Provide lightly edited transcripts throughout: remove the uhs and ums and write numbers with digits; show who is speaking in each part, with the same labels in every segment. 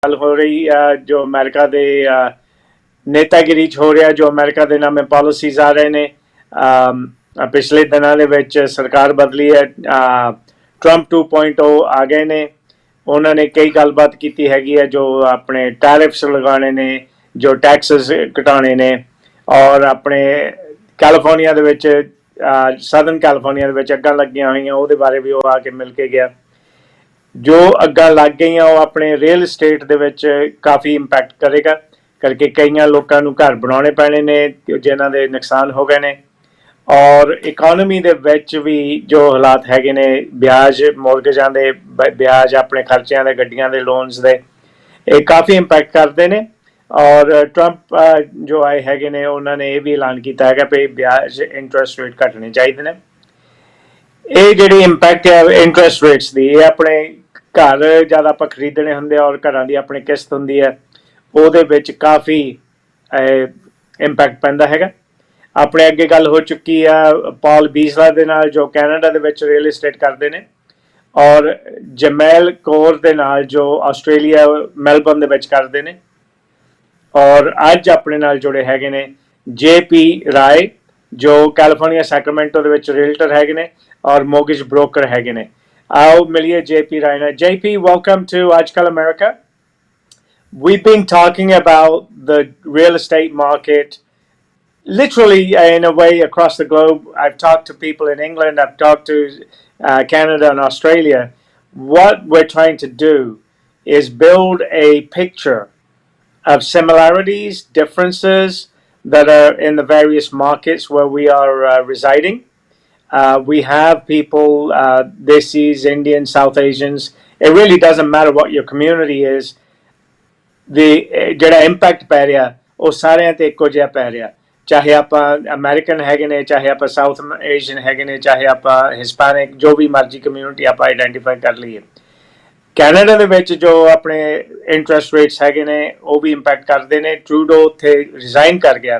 Speaker 1: ਗੱਲ ਹੋ ਰਹੀ ਜੋ ਅਮਰੀਕਾ ਦੇ ਨੇਤਾਗਿਰੀ 'ਚ ਹੋ ਰਿਹਾ, ਜੋ ਅਮਰੀਕਾ ਦੇ ਨਾਮੇ ਪਾਲਿਸੀਜ਼ ਆ ਰਹੇ ਨੇ। ਪਿਛਲੇ ਦਿਨਾਂ ਦੇ ਵਿੱਚ ਸਰਕਾਰ ਬਦਲੀ ਹੈ, ਟਰੰਪ 2.0 ਆ ਗਏ ਨੇ। ਉਹਨਾਂ ਨੇ ਕਈ ਗੱਲਬਾਤ ਕੀਤੀ ਹੈਗੀ ਹੈ, ਜੋ ਆਪਣੇ ਟੈਰਿਫਸ ਲਗਾਉਣੇ ਨੇ, ਜੋ ਟੈਕਸਸ ਘਟਾਉਣੇ ਨੇ, ਔਰ ਆਪਣੇ ਕੈਲੀਫੋਰਨੀਆ ਦੇ ਵਿੱਚ ਸਦਰਨ ਕੈਲੀਫੋਰਨੀਆ ਦੇ ਵਿੱਚ ਅੱਗਾਂ ਲੱਗੀਆਂ ਹੋਈਆਂ, ਉਹਦੇ ਬਾਰੇ ਵੀ ਉਹ ਆ ਕੇ ਮਿਲ ਕੇ ਗਿਆ। ਜੋ ਅੱਗਾਂ ਲੱਗ ਗਈਆਂ ਉਹ ਆਪਣੇ ਰੀਅਲ ਇਸਟੇਟ ਦੇ ਵਿੱਚ ਕਾਫੀ ਇੰਪੈਕਟ ਕਰੇਗਾ, ਕਰਕੇ ਕਈਆਂ ਲੋਕਾਂ ਨੂੰ ਘਰ ਬਣਾਉਣੇ ਪੈਣੇ ਨੇ ਜਿਨ੍ਹਾਂ ਦੇ ਨੁਕਸਾਨ ਹੋ ਗਏ ਨੇ। ਔਰ ਇਕੋਨਮੀ ਦੇ ਵਿੱਚ ਵੀ ਜੋ ਹਾਲਾਤ ਹੈਗੇ ਨੇ, ਵਿਆਜ ਮੋਰਗੇਜਾਂ ਦੇ ਵਿਆਜ, ਆਪਣੇ ਖਰਚਿਆਂ ਦੇ, ਗੱਡੀਆਂ ਦੇ ਲੋਨਸ ਦੇ, ਇਹ ਕਾਫੀ ਇੰਪੈਕਟ ਕਰਦੇ ਨੇ। ਔਰ ਟਰੰਪ ਜੋ ਆਏ ਹੈਗੇ ਨੇ ਉਹਨਾਂ ਨੇ ਇਹ ਵੀ ਐਲਾਨ ਕੀਤਾ ਹੈਗਾ ਵੀ ਵਿਆਜ ਇੰਟਰਸਟ ਰੇਟ ਘਟਣੇ ਚਾਹੀਦੇ ਨੇ। ਇਹ ਜਿਹੜੀ ਇੰਪੈਕਟ ਹੈ ਇੰਟਰਸਟ ਰੇਟਸ ਦੀ, ਇਹ ਆਪਣੇ ਘਰ ਜਦ ਆਪਾਂ ਖਰੀਦਣੇ ਹੁੰਦੇ ਆ ਔਰ ਘਰਾਂ ਦੀ ਆਪਣੀ ਕਿਸ਼ਤ ਹੁੰਦੀ ਹੈ, ਉਹਦੇ ਵਿੱਚ ਕਾਫੀ ਇੰਪੈਕਟ ਪੈਂਦਾ ਹੈਗਾ। ਆਪਣੇ ਅੱਗੇ ਗੱਲ ਹੋ ਚੁੱਕੀ ਆ ਪੌਲ ਬੀਸਲਾ ਦੇ ਨਾਲ, ਜੋ ਕੈਨੇਡਾ ਦੇ ਵਿੱਚ ਰੀਅਲ ਇਸਟੇਟ ਕਰਦੇ ਨੇ, ਔਰ ਜਮੈਲ ਕੌਰ ਦੇ ਨਾਲ ਜੋ ਆਸਟ੍ਰੇਲੀਆ ਮੈਲਬਰਨ ਦੇ ਵਿੱਚ ਕਰਦੇ ਨੇ। ਔਰ ਅੱਜ ਆਪਣੇ ਨਾਲ ਜੁੜੇ ਹੈਗੇ ਨੇ JP ਰਾਏ, ਜੋ ਕੈਲੀਫੋਰਨੀਆ ਸੈਕਰਾਮੈਂਟੋ ਦੇ ਵਿੱਚ ਰੀਅਲਟਰ ਹੈਗੇ ਨੇ ਔਰ ਮੋਰਗੇਜ ਬ੍ਰੋਕਰ ਹੈਗੇ ਨੇ। ਆਓ ਮਿਲੀਏ JP ਰਾਏ ਨਾਲ। JP, welcome to Aaj Kal America. We've been talking about the real estate market literally in a way across the globe. I've talked to people in England, I've talked to Canada and Australia. What we're trying to do is build a picture of similarities, differences that are in the various markets where we are residing. We have people, Desis, Indians, South Asians. It really doesn't matter what your community is. ਜਿਹੜਾ impact ਪੈ ਰਿਹਾ ਉਹ ਸਾਰਿਆਂ 'ਤੇ ਇੱਕੋ ਜਿਹਾ ਪੈ ਰਿਹਾ, ਚਾਹੇ ਆਪਾਂ ਅਮਰੀਕਨ ਹੈਗੇ ਨੇ, ਚਾਹੇ ਆਪਾਂ ਸਾਊਥ ਏਸ਼ੀਅਨ ਹੈਗੇ ਨੇ, ਚਾਹੇ ਆਪਾਂ ਹਿਸਪੈਨਿਕ, ਜੋ ਵੀ ਮਰਜ਼ੀ ਕਮਿਊਨਿਟੀ ਆਪਾਂ ਆਈਡੈਂਟੀਫਾਈ ਕਰ ਲਈਏ। ਕੈਨੇਡਾ ਦੇ ਵਿੱਚ ਜੋ ਆਪਣੇ ਇੰਟਰਸਟ ਰੇਟਸ ਹੈਗੇ ਨੇ ਉਹ ਵੀ ਇੰਪੈਕਟ ਕਰਦੇ ਨੇ। ਟਰੂਡੋ ਉੱਥੇ ਰਿਜ਼ਾਈਨ ਕਰ ਗਿਆ,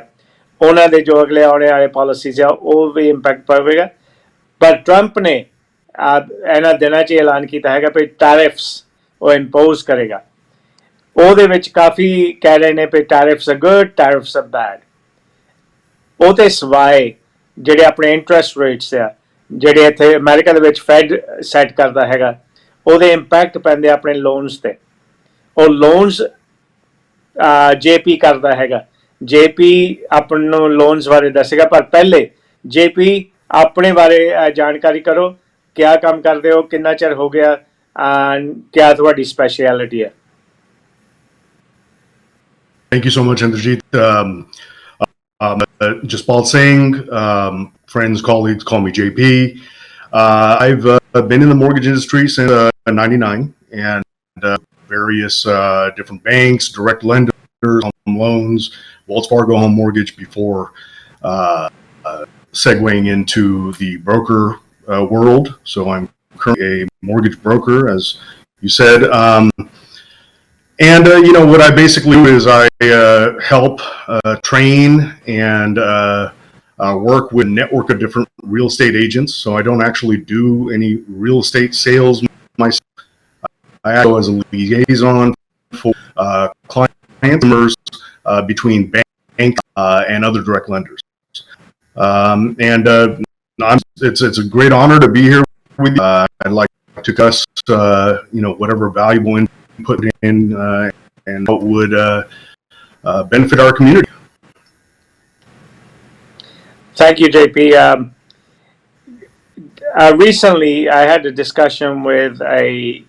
Speaker 1: ਉਹਨਾਂ ਦੇ ਜੋ ਅਗਲੇ ਆਉਣੇ ਵਾਲੇ ਪਾਲਿਸੀਜ਼ ਆ ਉਹ ਵੀ ਇੰਪੈਕਟ ਪਵੇਗਾ। ਪਰ ਟਰੰਪ ਨੇ ਇਹਨਾਂ ਦਿਨਾਂ 'ਚ ਐਲਾਨ ਕੀਤਾ ਹੈਗਾ ਵੀ ਟੈਰਿਫਸ ਉਹ ਇੰਪੋਜ਼ ਕਰੇਗਾ। ਉਹਦੇ ਵਿੱਚ ਕਾਫੀ ਕਹਿ ਰਹੇ ਨੇ ਵੀ ਟੈਰਿਫਸ ਆ ਗੁੱਡ, ਟੈਰਿਫਸ ਆ ਬੈਡ। ਉਹਦੇ ਸਿਵਾਏ ਜਿਹੜੇ ਆਪਣੇ ਇੰਟਰਸਟ ਰੇਟਸ ਆ, ਜਿਹੜੇ ਇੱਥੇ ਅਮਰੀਕਾ ਦੇ ਵਿੱਚ ਫੈਡ ਸੈੱਟ ਕਰਦਾ ਹੈਗਾ, ਉਹਦੇ ਇੰਪੈਕਟ ਪੈਂਦੇ ਆਪਣੇ ਲੋਨਸ 'ਤੇ। ਉਹ ਲੋਨਸ JP ਕਰਦਾ ਹੈਗਾ। JP ਆਪਾਂ ਨੂੰ ਲੋਨਸ ਬਾਰੇ ਦੱਸੇਗਾ, ਪਰ ਪਹਿਲੇ JP ਆਪਣੇ ਬਾਰੇ ਜਾਣਕਾਰੀ ਕਰੋ। ਕਿਆ ਕੰਮ ਕਰਦੇ ਹੋ, ਕਿੰਨਾ ਚਿਰ ਹੋ ਗਿਆ, ਕਿਆ ਤੁਹਾਡੀ ਸਪੈਸ਼ਲਿਟੀ ਹੈ?
Speaker 2: Thank you so much, Inderjit. Jashpaul Singh, friends, colleagues call me JP. I've been in the mortgage industry since '99, and various different banks, direct lenders, home loans, Wells Fargo home mortgage before segueing into the broker world. So I'm currently a mortgage broker, as you said. And what I basically do is I help train and work with a network of different real estate agents. So I don't actually do any real estate sales myself. I act as a liaison for customers between banks and other direct lenders. It's a great honor to be here with you. I'd like to discuss whatever valuable input in and what would benefit our community.
Speaker 1: Thank you, JP. Recently, I had a discussion with a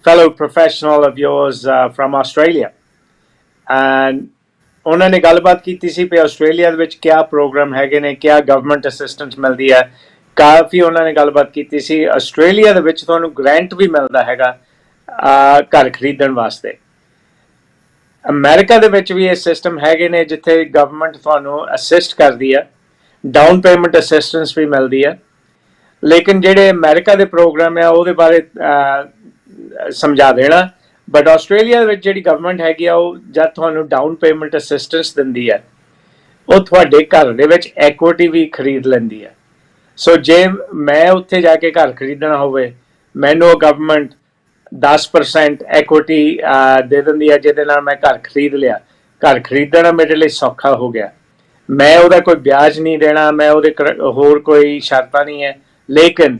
Speaker 1: fellow professional of yours from Australia, and ਉਹਨਾਂ ਨੇ ਗੱਲਬਾਤ ਕੀਤੀ ਸੀ ਵੀ Australia ਦੇ ਵਿੱਚ ਕਿਆ programme ਹੈਗੇ ਨੇ, ਕਿਆ ਗਵਰਨਮੈਂਟ ਅਸਿਸਟੈਂਸ ਮਿਲਦੀ ਹੈ। ਕਾਫੀ ਉਹਨਾਂ ਨੇ ਗੱਲਬਾਤ ਕੀਤੀ ਸੀ। ਆਸਟ੍ਰੇਲੀਆ ਦੇ ਵਿੱਚ ਤੁਹਾਨੂੰ ਗ੍ਰਾਂਟ ਵੀ ਮਿਲਦਾ ਹੈਗਾ ਘਰ ਖਰੀਦਣ ਵਾਸਤੇ। ਅਮਰੀਕਾ ਦੇ ਵਿੱਚ ਵੀ ਇਹ ਸਿਸਟਮ ਹੈਗੇ ਨੇ ਜਿੱਥੇ ਗਵਰਨਮੈਂਟ ਤੁਹਾਨੂੰ ਅਸਿਸਟ ਕਰਦੀ ਹੈ, ਡਾਊਨ ਪੇਮੈਂਟ ਅਸਿਸਟੈਂਸ ਵੀ ਮਿਲਦੀ ਹੈ। ਲੇਕਿਨ ਜਿਹੜੇ ਅਮਰੀਕਾ ਦੇ ਪ੍ਰੋਗਰਾਮ ਆ ਉਹਦੇ ਬਾਰੇ ਸਮਝਾ ਦੇਣਾ। ਬਟ ਆਸਟ੍ਰੇਲੀਆ ਦੇ ਵਿੱਚ ਜਿਹੜੀ ਗਵਰਨਮੈਂਟ ਹੈਗੀ ਆ ਉਹ ਜਦ ਤੁਹਾਨੂੰ ਡਾਊਨ ਪੇਮੈਂਟ ਅਸਿਸਟੈਂਸ ਦਿੰਦੀ ਹੈ, ਉਹ ਤੁਹਾਡੇ ਘਰ ਦੇ ਵਿੱਚ ਐਕੁਇਟੀ ਵੀ ਖਰੀਦ ਲੈਂਦੀ ਹੈ। ਸੋ ਜੇ ਮੈਂ ਉੱਥੇ ਜਾ ਕੇ ਘਰ ਖਰੀਦਣਾ ਹੋਵੇ, ਮੈਨੂੰ ਉਹ ਗਵਰਨਮੈਂਟ 10% ਐਕੁਇਟੀ ਦੇ ਦਿੰਦੀ ਹੈ, ਜਿਹਦੇ ਨਾਲ ਮੈਂ ਘਰ ਖਰੀਦ ਲਿਆ। ਘਰ ਖਰੀਦਣਾ ਮੇਰੇ ਲਈ ਸੌਖਾ ਹੋ ਗਿਆ। ਮੈਂ ਉਹਦਾ ਕੋਈ ਵਿਆਜ ਨਹੀਂ ਦੇਣਾ, ਮੈਂ ਉਹਦੇ ਹੋਰ ਕੋਈ ਸ਼ਰਤਾਂ ਨਹੀਂ ਹੈ। ਲੇਕਿਨ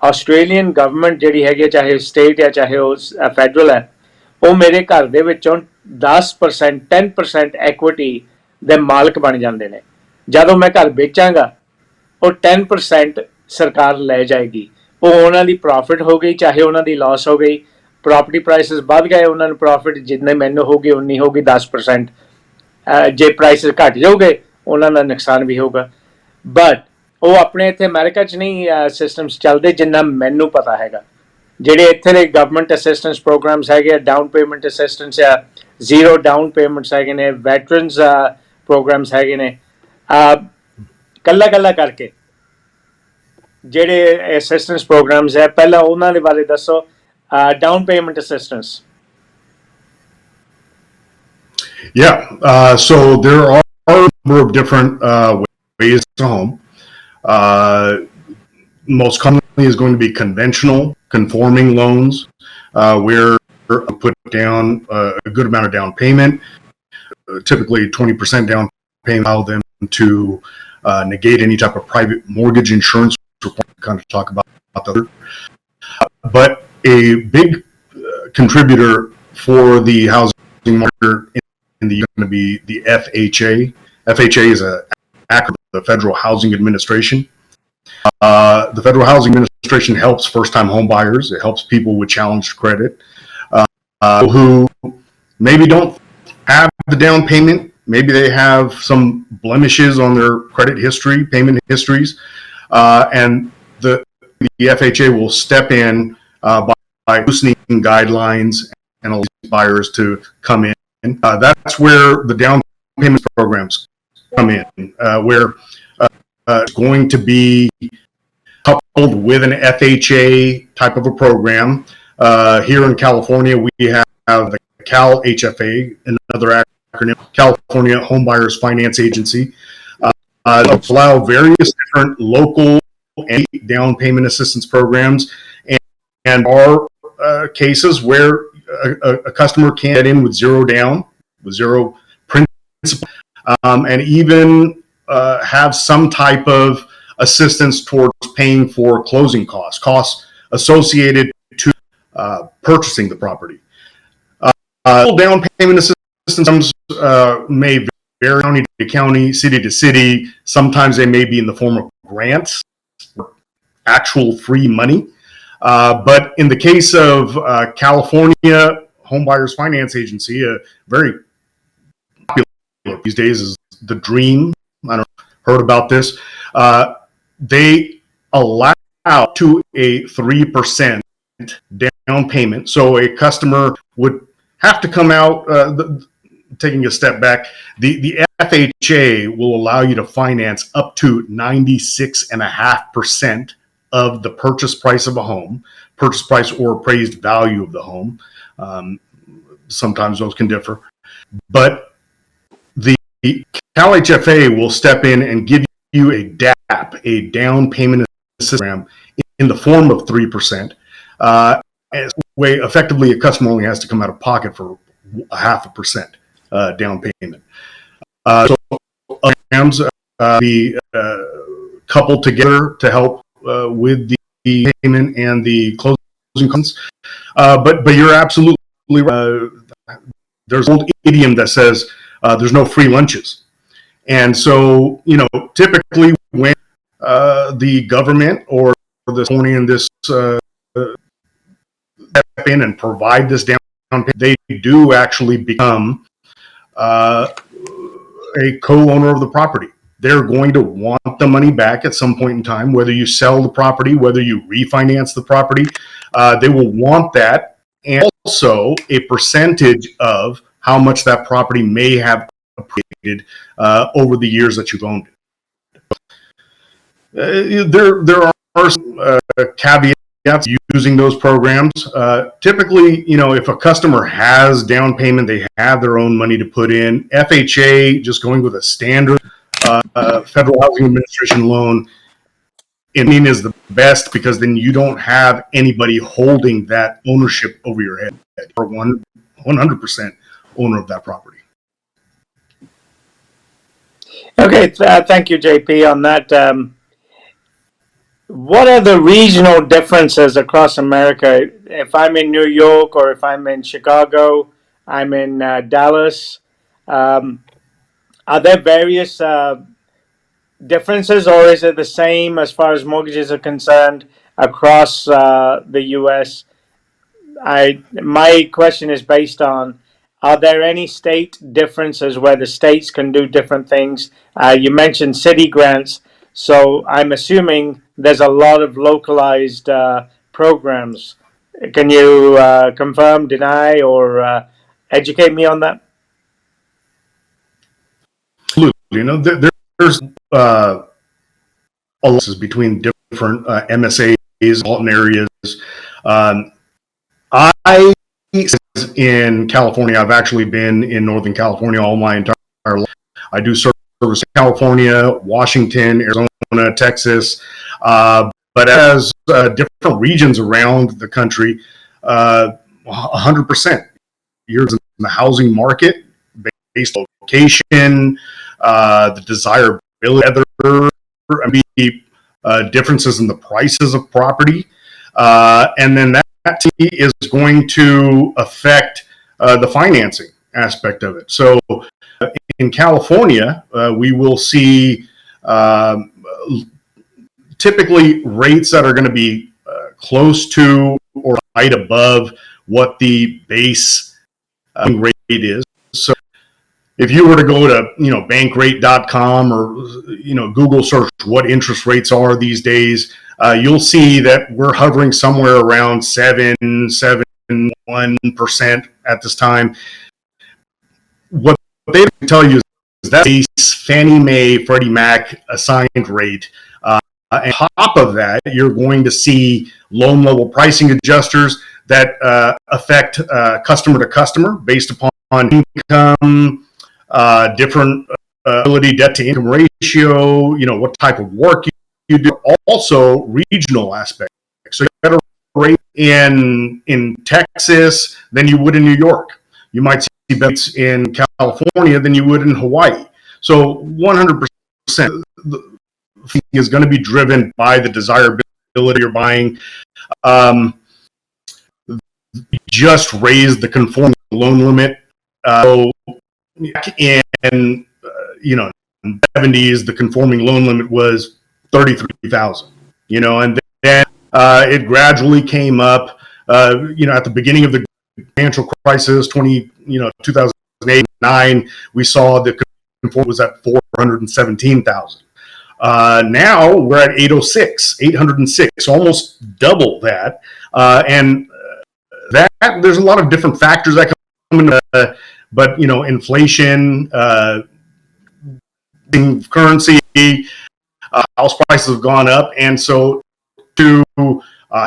Speaker 1: ਆਸਟ੍ਰੇਲੀਅਨ ਗਵਰਨਮੈਂਟ ਜਿਹੜੀ ਹੈਗੀ, ਚਾਹੇ ਸਟੇਟ ਹੈ ਚਾਹੇ ਉਹ ਫੈਡਰਲ ਹੈ, ਉਹ ਮੇਰੇ ਘਰ ਦੇ ਵਿੱਚੋਂ 10% 10% ਐਕੁਇਟੀ ਦੇ ਮਾਲਕ ਬਣ ਜਾਂਦੇ ਨੇ। ਜਦੋਂ ਮੈਂ ਘਰ ਵੇਚਾਂਗਾ, ਉਹ 10% ਸਰਕਾਰ ਲੈ ਜਾਏਗੀ। ਉਹ ਉਹਨਾਂ ਦੀ ਪ੍ਰੋਫਿਟ ਹੋ ਗਈ, ਚਾਹੇ ਉਹਨਾਂ ਦੀ ਲਾਸ ਹੋ ਗਈ। ਪ੍ਰੋਪਰਟੀ ਪ੍ਰਾਈਸਿਸ ਵੱਧ ਗਏ, ਉਹਨਾਂ ਨੂੰ ਪ੍ਰੋਫਿਟ ਜਿੰਨੇ ਮੈਨੂੰ ਹੋਗੀ ਉਨੀ ਹੋਗੀ 10%। ਜੇ ਪ੍ਰਾਈਸਿਸ ਘਟ ਜਾਓਗੇ, ਉਹਨਾਂ ਦਾ ਨੁਕਸਾਨ ਵੀ ਹੋਗਾ। ਬਟ ਉਹ ਆਪਣੇ ਇੱਥੇ ਅਮਰੀਕਾ 'ਚ ਨਹੀਂ ਸਿਸਟਮਸ ਚੱਲਦੇ, ਜਿੰਨਾ ਮੈਨੂੰ ਪਤਾ ਹੈਗਾ। ਜਿਹੜੇ ਇੱਥੇ ਦੇ ਗਵਰਨਮੈਂਟ ਅਸਿਸਟੈਂਸ ਪ੍ਰੋਗਰਾਮਸ ਹੈਗੇ ਆ, ਡਾਊਨ ਪੇਮੈਂਟ ਅਸਿਸਟੈਂਸ ਆ, ਜ਼ੀਰੋ ਡਾਊਨ ਪੇਮੈਂਟਸ ਹੈਗੇ ਨੇ, ਵੈਟਰਨਸ ਪ੍ਰੋਗਰਾਮਸ ਹੈਗੇ ਨੇ। ਕੱਲਾ ਕੱਲਾ ਕਰਕੇ ਜਿਹੜੇ ਅਸਿਸਟੈਂਸ ਪ੍ਰੋਗਰਾਮਸ ਹੈ, ਪਹਿਲਾਂ ਉਹਨਾਂ ਦੇ ਬਾਰੇ ਦੱਸੋ। Down payment assistance.
Speaker 2: Yeah, so there are a number of different ways to home. Most commonly is going to be conventional conforming loans, where you put down a good amount of down payment, typically 20% down payment, allow them to negate any type of private mortgage insurance. Kind of talk about the other. But a big contributor for the housing market in the going to be the FHA. FHA is an acronym of the Federal Housing Administration. The Federal Housing Administration helps first-time home buyers. It helps people with challenged credit, who maybe don't have the down payment. Maybe they have some blemishes on their credit history, payment histories, and the FHA will step in by loosening guidelines and allow these buyers to come in. That's where the down payment programs come in, where it's going to be coupled with an FHA type of a program. Here in California, we have the Cal HFA, another acronym, California Home Buyers Finance Agency, allow various different local and down payment assistance programs, and are cases where a customer can get in with zero down, with zero principal, and even have some type of assistance towards paying for closing costs associated to purchasing the property. Down payment assistance may vary county to county, city to city. Sometimes they may be in the form of grants, actual free money. But in the case of California Home Buyers Finance Agency, very popular these days is the Dream. I don't know if you've heard about this. They allow to a 3% down payment. So a customer would have to come out, taking a step back, the FHA will allow you to finance up to 96.5% of the purchase price of a home, purchase price or appraised value of the home. Sometimes those can differ. But the Cal HFA will step in and give you a DAP, a down payment assistance program, in the form of 3%. Way effectively, a customer only has to come out of pocket for 0.5% down payment. So programs be coupled together to help with the payment and the closing costs. But you're absolutely right. There's an old idiom that says there's no free lunches. And so, typically when the government or the county in this step in and provide this down payment, they do actually become a co-owner of the property. They're going to want the money back at some point in time, whether you sell the property, whether you refinance the property. They will want that, and also a percentage of how much that property may have appreciated over the years that you've owned it. There are some caveats using those programs. Typically, if a customer has down payment, they have their own money to put in. FHA, just going with a standard Federal Housing Administration loan, in is the best because then you don't have anybody holding that ownership over your head. You're 100% owner of that property.
Speaker 1: Okay, thank you, JP, on that. What are the regional differences across America? If I'm in New York or if I'm in Chicago, I'm in Dallas, are there various differences, or is it the same as far as mortgages are concerned across the U.S.? My question is based on: are there any state differences where the states can do different things? You mentioned city grants, so I'm assuming there's a lot of localized programs. Can you confirm, deny, or educate me on that?
Speaker 2: Absolutely. There's alliances between different MSAs, Alton areas. I in California. I've actually been in Northern California all my entire life. I do service in California, Washington, Arizona, Texas, but as different regions around the country, 100%. You're in the housing market based on location, the desirability, differences in the prices of property, and then that is going to affect the financing aspect of it. So in California, we will see typically rates that are going to be close to or right above what the base rate is. So if you were to go to bankrate.com or Google search what interest rates are these days, you'll see that we're hovering somewhere around 7.1% at this time. What they tell you is that base Fannie Mae, Freddie Mac assigned rate. And on top of that, you're going to see loan level pricing adjusters that affect customer to customer based upon income, different ability, debt to income ratio, what type of work you do, also regional aspects. So you have better rate in Texas than you would in New York. You might see rates in California than you would in Hawaii. So 100% is going to be driven by the desirability you're buying. Just raised the conforming loan limit. So in the 70s, the conforming loan limit was $33,000. And then it gradually came up. At the beginning of the financial crisis, 2008-9, we saw the conforming was at $417,000. Now we're at 806, almost double that. And that there's a lot of different factors that come into, but inflation, currency, house prices have gone up, and so to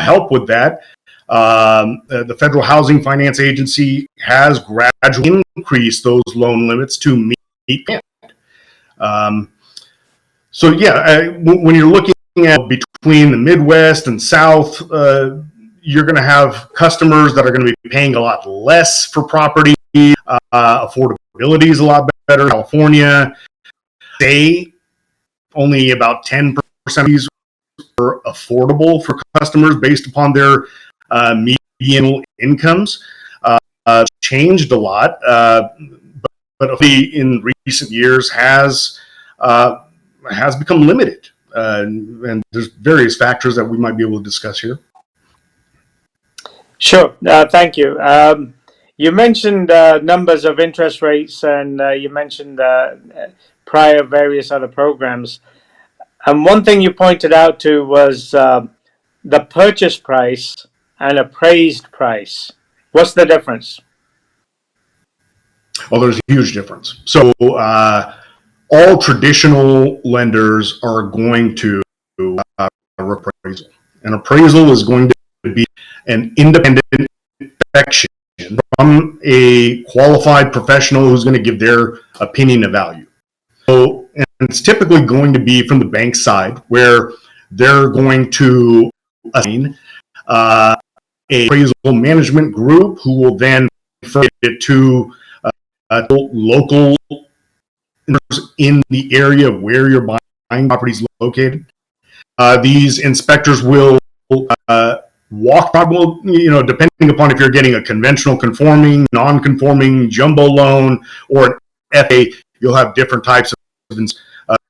Speaker 2: help with that, the Federal Housing Finance Agency has gradually increased those loan limits to meet demand. So yeah, when you're looking at between the Midwest and South, you're going to have customers that are going to be paying a lot less for property. Affordability is a lot better. California, only about 10% of these are affordable for customers based upon their median incomes. Changed a lot, but in recent years has become limited. And there's various factors that we might be able to discuss here.
Speaker 1: Sure. Thank you. You mentioned numbers of interest rates, and you mentioned prior various other programs. And one thing you pointed out to was the purchase price and appraised price. What's the difference?
Speaker 2: Well, there's a huge difference. So all traditional lenders are going to appraisal. An appraisal is going to be an independent inspection from a qualified professional who's going to give their opinion of value. So, and it's typically going to be from the bank side, where they're going to assign a appraisal management group who will then refer it to local in the area where your buying property is located. These inspectors will walk, depending upon if you're getting a conventional conforming, non-conforming, jumbo loan, or an FA, you'll have different types of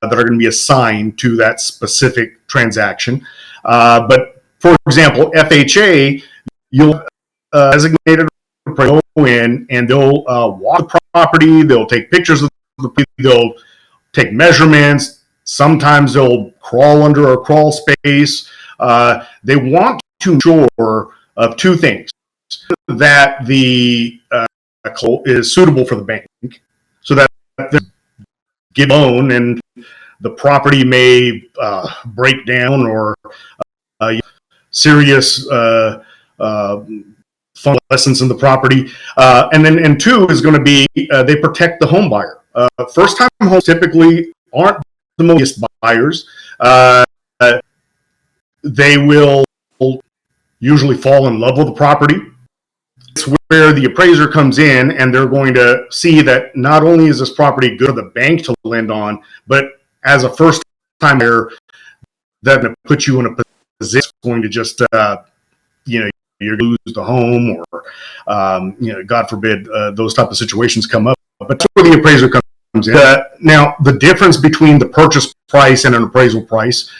Speaker 2: that are going to be assigned to that specific transaction. But for example, FHA, you'll designated go in and they'll walk the property, they'll take pictures of the property, they'll take measurements, sometimes they'll crawl under a crawl space. They want to ensure of two things: that the is suitable for the bank, so that they give loan and the property may break down or serious fund lessons in the property. And two is going to be they protect the home buyer. First-time homes typically aren't the most buyers. They will usually fall in love with the property. It's where the appraiser comes in and they're going to see that not only is this property good for the bank to lend on, but as a first-time buyer, that's going to put you in a position that's going to just, you're going to lose the home or, God forbid, those type of situations come up. But that's where the appraiser comes in. Now, the difference between the purchase price and an appraisal price,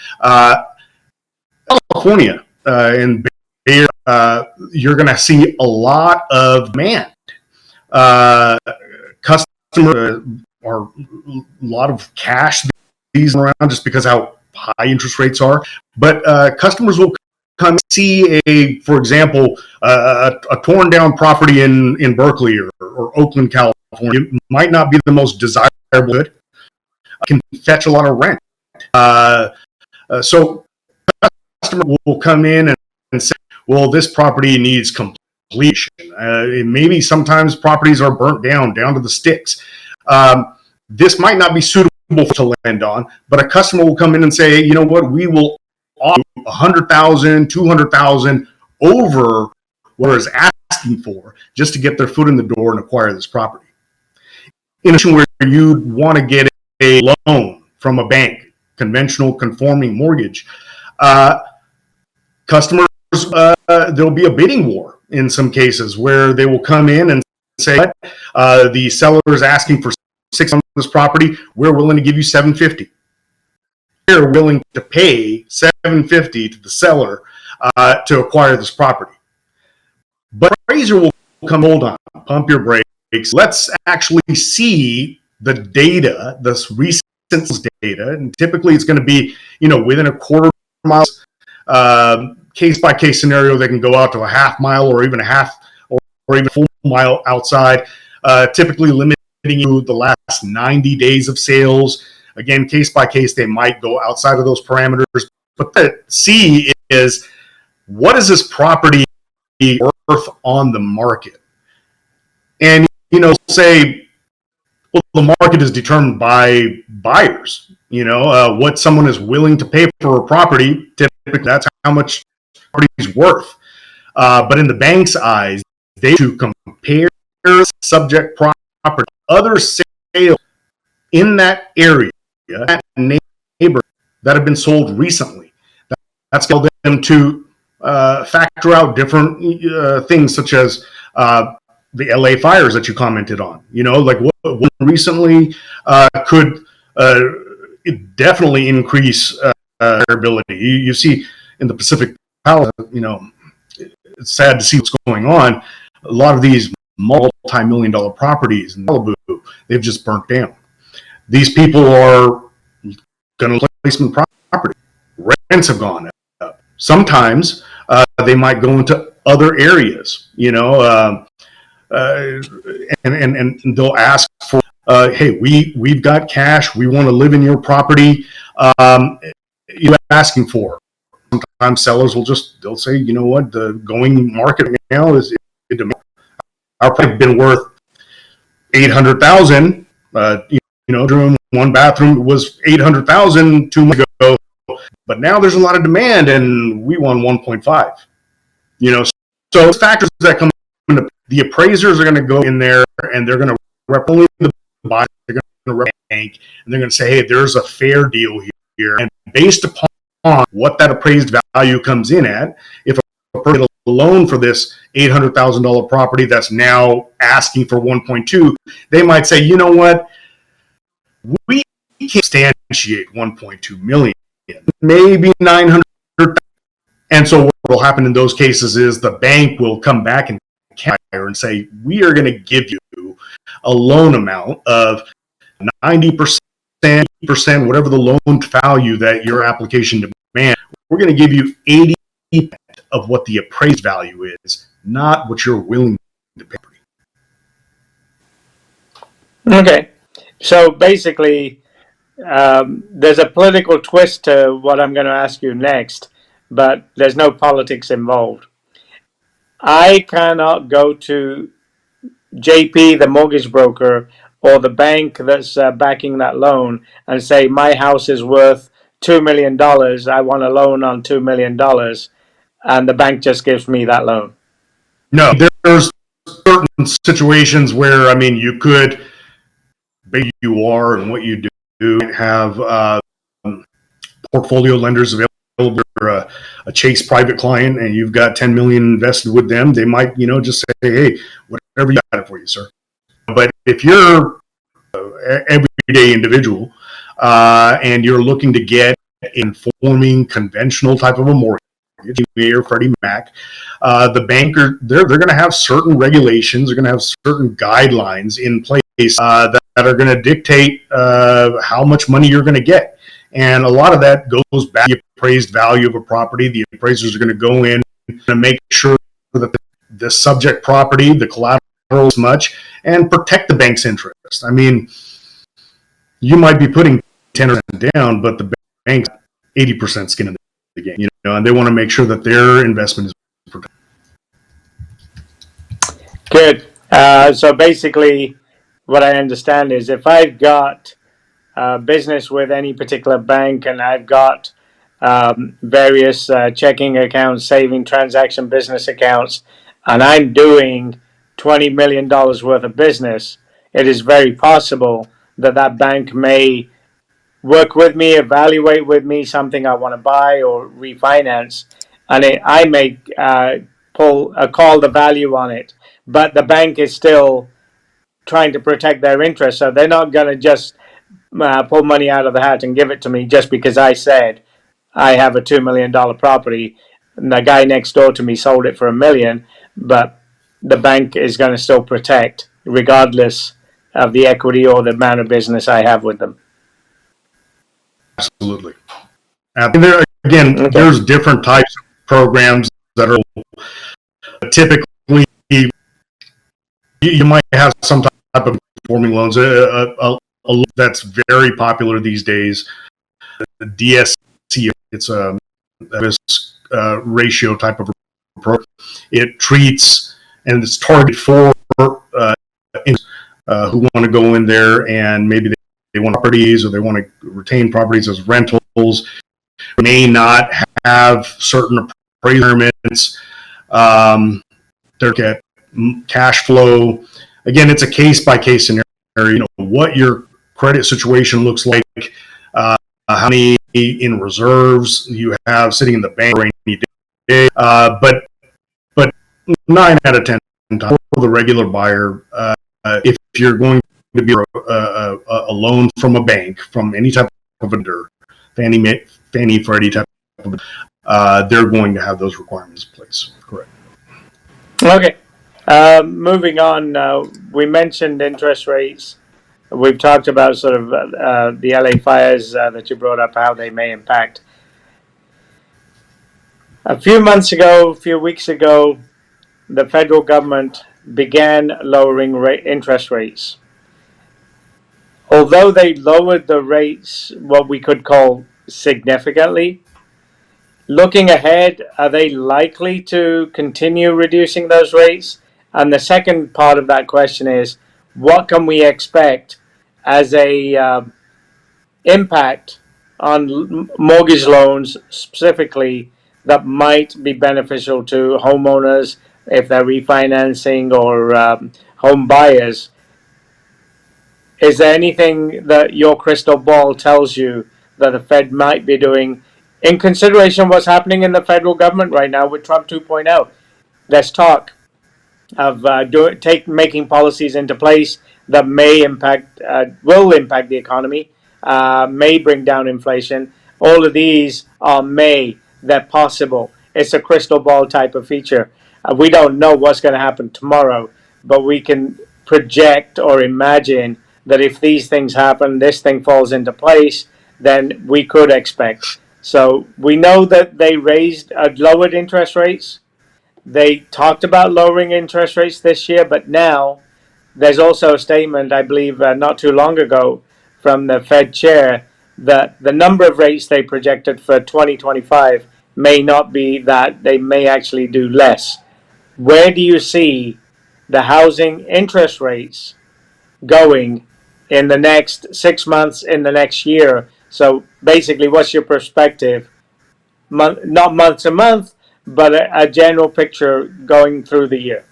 Speaker 2: California and Bay Area, you're going to see a lot of demand. Customers are a lot of cash these around just because how high interest rates are. But customers will come see for example, a torn down property in Berkeley or Oakland, California. It might not be the most desirable good. It can fetch a lot of rent. So customer will come in and say, well, this property needs completion. Maybe sometimes properties are burnt down to the sticks. This might not be suitable to lend on, but a customer will come in and say, you know what, we will offer $100,000, $200,000 over what is asking for just to get their foot in the door and acquire this property. In addition, where you'd want to get a loan from a bank, conventional conforming mortgage, customers, there'll be a bidding war in some cases where they will come in and say, the seller is asking for $600 on this property, we're willing to give you $750. They're willing to pay $750 to the seller to acquire this property. But appraiser will come, hold on, pump your brakes. Let's actually see the data, this recent data, and typically it's going to be, within a quarter mile. Case-by-case scenario, they can go out to a half mile or even a half or even a full mile outside, typically limiting you the last 90 days of sales. Again, case-by-case, they might go outside of those parameters. But the C is, what is this property worth on the market? And, say, well, the market is determined by buyers. What someone is willing to pay for a property, typically that's how much property is worth. But in the bank's eyes, they to compare subject property, other sales in that area, that neighborhood that have been sold recently. That's allowed them to factor out different things such as the LA fires that you commented on. Like what recently could it definitely increase variability. You see in the Pacific Palisades, it's sad to see what's going on. A lot of these multi-million-dollar properties in Malibu, they've just burnt down. These people are going to replacement property. Rents have gone up. Sometimes they might go into other areas, and they'll ask for, hey, we've got cash. We want to live in your property. You're asking for. Sometimes sellers they'll say, you know what, the going market right now is our property been worth $800,000. Bedroom, one bathroom was $800,000 2 months ago. But now there's a lot of demand, and we won 1.5. So factors that come into the appraisers are going to go in there, and they're going to rep only the buyer. They're going to rep the bank, and they're going to say, hey, there's a fair deal here. And based upon what that appraised value comes in at, if a person gets a loan for this $800,000 property that's now asking for 1.2, they might say, you know what, we can't substantiate 1.2 million, maybe 900,000. And so what will happen in those cases is the bank will come back and say, we are going to give you a loan amount of 90%, whatever the loan value that your application demands. We're going to give you 80% of what the appraised value is, not what you're willing to pay.
Speaker 1: Okay. So basically, there's a political twist to what I'm going to ask you next, but there's no politics involved. I cannot go to JP, the mortgage broker, or the bank that's backing that loan and say, my house is worth $2 million. I want a loan on $2 million. And the bank just gives me that loan.
Speaker 2: No, there's certain situations where, you could, maybe you are and what you do, have portfolio lenders available. A Chase private client and you've got 10 million invested with them, they might, just say, hey, whatever you got it for you, sir. But if you're an everyday individual and you're looking to get informing conventional type of a mortgage, or Freddie Mac, the banker, they're going to have certain regulations, they're going to have certain guidelines in place that are going to dictate how much money you're going to get. And a lot of that goes back to the appraised value of a property. The appraisers are going to go in and make sure that the subject property, the collateral is much, and protect the bank's interest. You might be putting 10% down, but the bank's 80% skin in the game, and they want to make sure that their investment is protected.
Speaker 1: Good. So basically, what I understand is if I've got business with any particular bank and I've got various checking accounts, saving transaction business accounts, and I'm doing $20 million worth of business, it is very possible that that bank may work with me, evaluate with me something I want to buy or refinance, and I may call the value on it, but the bank is still trying to protect their interest, so they're not going to just pull money out of the hat and give it to me just because I said I have a $2 million property and the guy next door to me sold it for $1 million, but the bank is going to still protect regardless of the equity or the amount of business I have with them.
Speaker 2: Absolutely. There's different types of programs that are typically, you might have some type of performing loans. That's very popular these days. The DSC, it's a risk ratio type of approach. It treats and it's targeted for who want to go in there and maybe they want properties or they want to retain properties as rentals, may not have certain requirements. They look at cash flow. Again, it's a case by case scenario. What your credit situation looks like, how many in reserves you have sitting in the bank for any day. But 9 out of 10 times for the regular buyer, if you're going to be a loan from a bank, from any type of vendor, Fannie, Freddie type of, they're going to have those requirements in place. Correct.
Speaker 1: Okay. Moving on, we mentioned interest rates. We've talked about sort of the LA fires that you brought up, how they may impact. A few weeks ago, the federal government began lowering interest rates. Although they lowered the rates, what we could call significantly, looking ahead, are they likely to continue reducing those rates? And the second part of that question is, what can we expect as a impact on mortgage loans specifically that might be beneficial to homeowners if they're refinancing or home buyers. Is there anything that your crystal ball tells you that the Fed might be doing in consideration of what's happening in the federal government right now with Trump 2.0? There's talk of making policies into place that will impact the economy, may bring down inflation. All of these are they're possible. It's a crystal ball type of feature. We don't know what's going to happen tomorrow, but we can project or imagine that if these things happen, this thing falls into place, then we could expect. So we know that they lowered interest rates. They talked about lowering interest rates this year, but now there's also a statement, I believe, not too long ago from the Fed chair that the number of rates they projected for 2025 may not be that. They may actually do less. Where do you see the housing interest rates going in the next 6 months, in the next year? So basically, what's your perspective? Not month to month, but a general picture going through the year.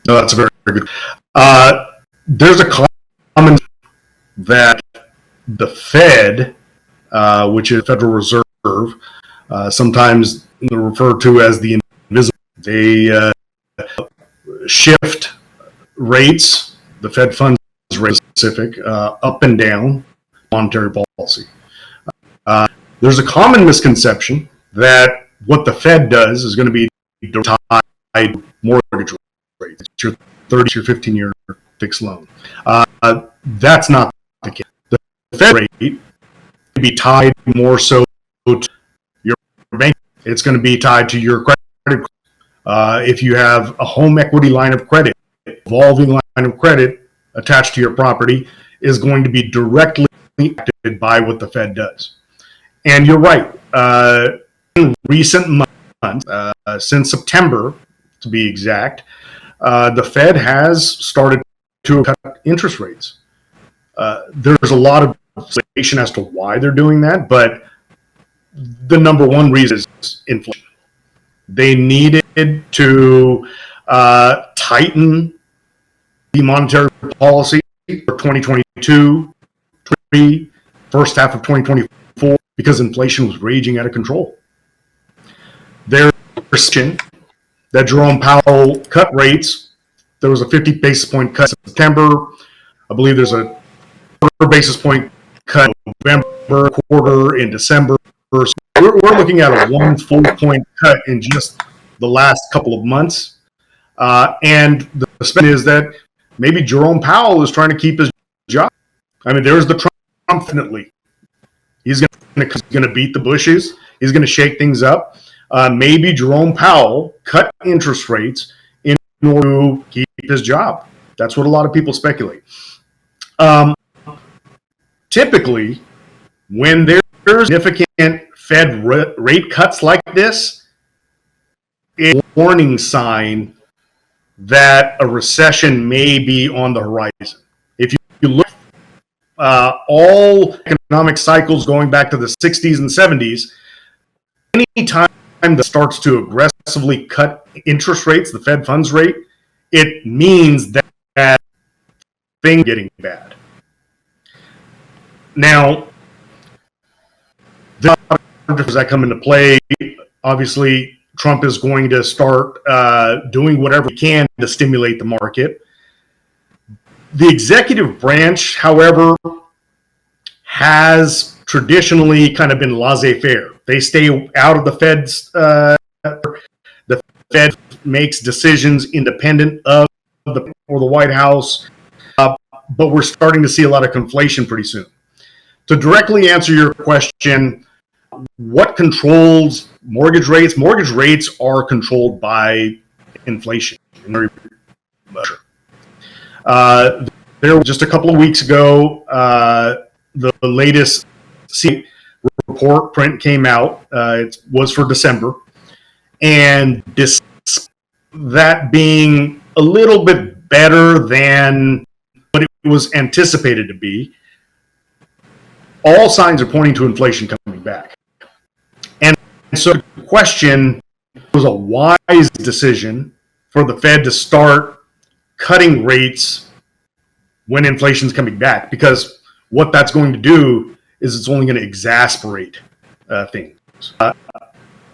Speaker 2: No, that's a very, very good. There's a common that the Fed, which is Federal Reserve, sometimes referred to as the invisible, they shift rates, the Fed funds rate specific, up and down monetary policy. There's a common misconception that what the Fed does is going to be tied mortgage rates. It's your 30, your 15-year fixed loan. That's not the case. The Fed rate can be tied more so to your bank. It's going to be tied to your credit. If you have a home equity line of credit, revolving line of credit attached to your property, is going to be directly affected by what the Fed does. And you're right. In recent months, since September, to be exact, the Fed has started to cut interest rates. There's a lot of explanation as to why they're doing that, but the number one reason is inflation. They needed to tighten the monetary policy for 2022, first half of 2024, because inflation was raging out of control. There's that Jerome Powell cut rates. There was a 50 basis point cut in September. I believe there's a quarter basis point cut in November, quarter in December. So we're looking at a 1 full point cut in just the last couple of months. And the suspicion is that maybe Jerome Powell is trying to keep his job. I mean, there's the Trump, definitely. He's going to beat the bushes. He's going to shake things up. Maybe Jerome Powell cut interest rates in order to keep his job. That's what a lot of people speculate. Typically, when there's significant Fed rate cuts like this, it's a warning sign that a recession may be on the horizon. If you look all economic cycles going back to the 60s and 70s, any time that starts to aggressively cut interest rates, the Fed funds rate, it means that things are getting bad. Now, there are differences that come into play. Obviously, Trump is going to start doing whatever he can to stimulate the market. The executive branch, however, has traditionally kind of been laissez-faire. They stay out of the Fed's. The Fed makes decisions independent of the White House, but we're starting to see a lot of conflation pretty soon. To directly answer your question, what controls mortgage rates? Mortgage rates are controlled by inflation. There was just a couple of weeks ago, the latest report print came out. It was for December, and that being a little bit better than what it was anticipated to be, all signs are pointing to inflation coming back. And so the question was a wise decision for the Fed to start cutting rates when inflation's coming back, because what that's going to do is it's only going to exasperate things.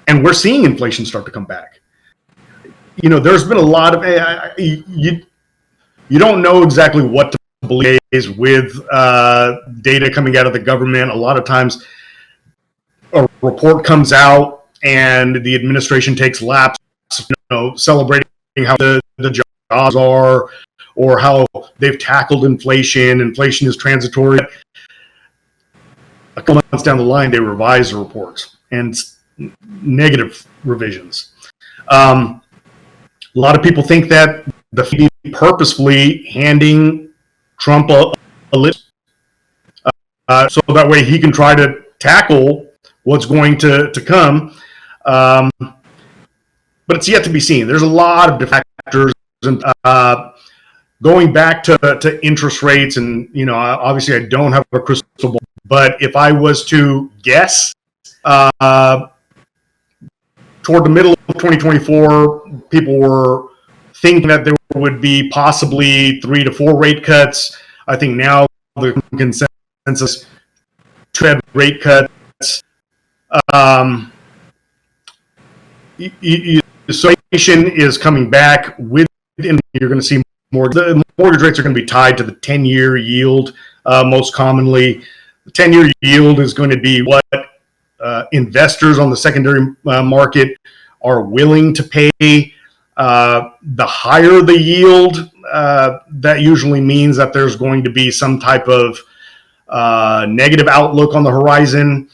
Speaker 2: And we're seeing inflation start to come back. There's been a lot of you don't know exactly what to believe with data coming out of the government. A lot of times a report comes out and the administration takes laps, celebrating how the jobs are or how they've tackled inflation. Inflation is transitory. A couple months down the line, they revise the reports and negative revisions. A lot of people think that the Fed purposefully handing Trump a list so that way he can try to tackle what's going to come. But it's yet to be seen. There's a lot of different factors. And going back to interest rates, and obviously I don't have a crystal ball, but if I was to guess, toward the middle of 2024, people were thinking that there would be possibly 3 to 4 rate cuts. I think now the consensus 2 rate cuts. Inflation is coming back with, and you're going to see more. The mortgage rates are going to be tied to the 10-year yield most commonly. The 10-year yield is going to be what investors on the secondary market are willing to pay. The higher the yield, that usually means that there's going to be some type of negative outlook on the horizon.